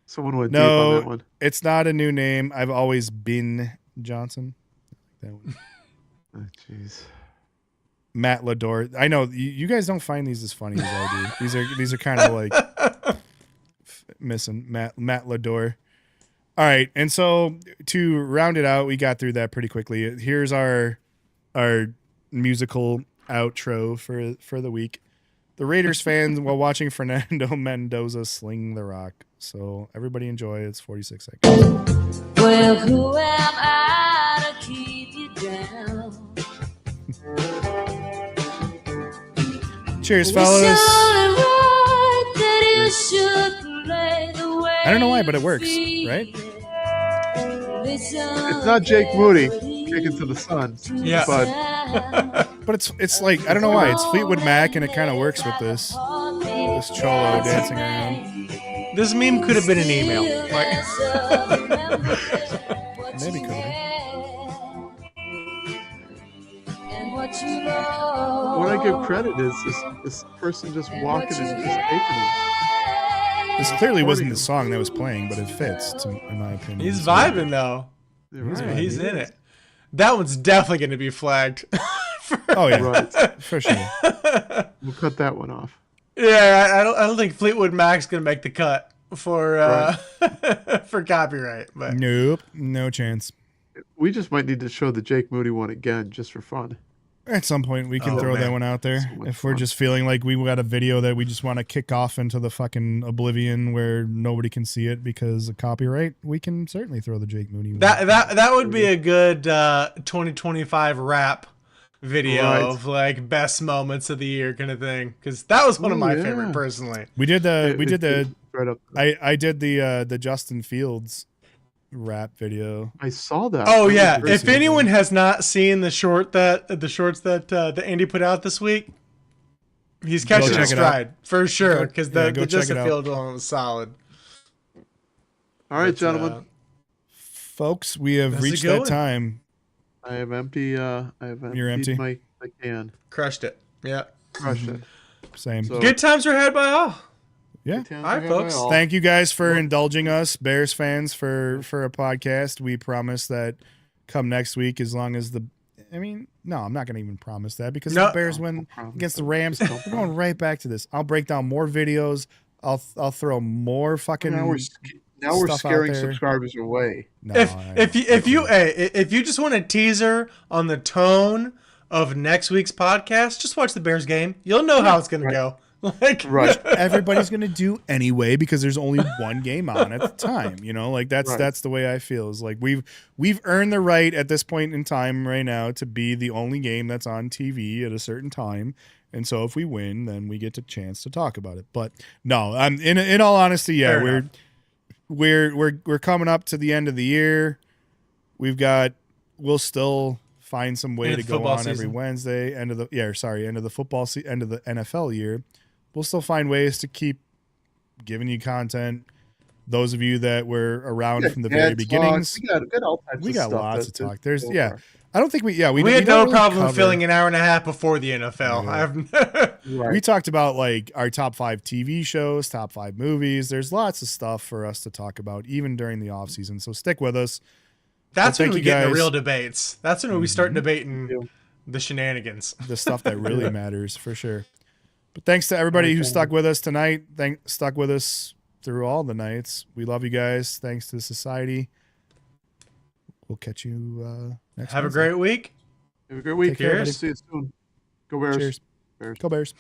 Someone went deep on No, that one. it's not a new name. I've always been Johnson. That one. Oh, jeez. Matt Lador. I know you guys don't find these as funny as I do. These are kind of like missing Matt Lador. All right, and so to round it out, we got through that pretty quickly. Here's our musical outro for the week. The Raiders fans while watching Fernando Mendoza sling the rock. So everybody enjoy. It's 46 seconds. Well, who am I to keep you down? Cheers, It's fellas. only right that you should play the way I don't know why, but it you works, feel right? it. Listen It's not Jake Moody kicking to the sun. Yeah. But But it's like I don't know why. It's Fleetwood Mac, and it kind of works with this cholo dancing around. This meme could have been an email. Like, Maybe could have. what I give credit is this person just walking and just aping This clearly wasn't the song that was playing, but it fits, in my opinion. he's vibing though. him. He's Right. vibing. He's in it. That one's definitely going to be flagged. Oh yeah, Right. for sure. We'll cut that one off. Yeah, I don't think Fleetwood Mac's going to make the cut for for copyright. But Nope, no chance. We just might need to show the Jake Moody one again just for fun. At some point, we can Oh, throw that man. one out there. So much If we're fun. just feeling like we got a video that we just want to kick off into the fucking oblivion where nobody can see it because of copyright, we can certainly throw the Jake Mooney one. that would be a good 2025 rap video Right. of like best moments of the year kind of thing, because that was one of Ooh, my yeah. favorite personally. we did the It's right up there. I did the Justin Fields rap video. I saw that. Oh That yeah, was very if cool. anyone has not seen the shorts that Andy put out this week, he's catching check his it out. stride for sure, Go- because yeah, the go check Justin it out. Fields one was solid. All right, But, gentlemen. Folks, we have How's it reached that going? time. I have empty. I have You're empty? my can. Crushed it. Yeah. Crushed it. Same. So, Good times were had by all. Yeah. All right, folks. Thank you guys for indulging us, Bears fans, for a podcast. We promise that come next week, as long as no, I'm not going to even promise that because if No. the Bears win promise against the that. Rams, Don't we're going right back to this. I'll break down more videos. I'll throw more fucking. Now we're stuff out scaring there. subscribers away. No, If you just want a teaser on the tone of next week's podcast, just watch the Bears game. You'll know how it's going to go. Like, Right. everybody's going to do anyway because there's only one game on at the time. Like that's Right. that's the way I feel. Is like we've earned the right at this point in time right now to be the only game that's on TV at a certain time. And so if we win, then we get a chance to talk about it. But no, I'm in all honesty, yeah, Fair enough. we're coming up to the end of the year. We'll still find some way End to of the go football on every season. Wednesday. End of the end of the NFL year. We'll still find ways to keep giving you content. Those of you that were around from the very beginnings, We got all types we of got stuff lots to to talk. There's go yeah. over. I don't think we we don't had no really problem cover- filling an hour and a half before the NFL. Yeah. Right. We talked about like our top 5 TV shows, top 5 movies. There's lots of stuff for us to talk about even during the off season. So stick with us. That's Well, when thank we you get into guys. real debates. That's when we start debating Yeah. the shenanigans. The stuff that really matters for sure. But thanks to everybody who stuck with us tonight. Stuck with us through all the nights. We love you guys. Thanks to society. We'll catch you next Have a Wednesday. great week. Have a great week. Take care, everybody. See you soon. Go Bears. Cheers. Bears. Go Bears.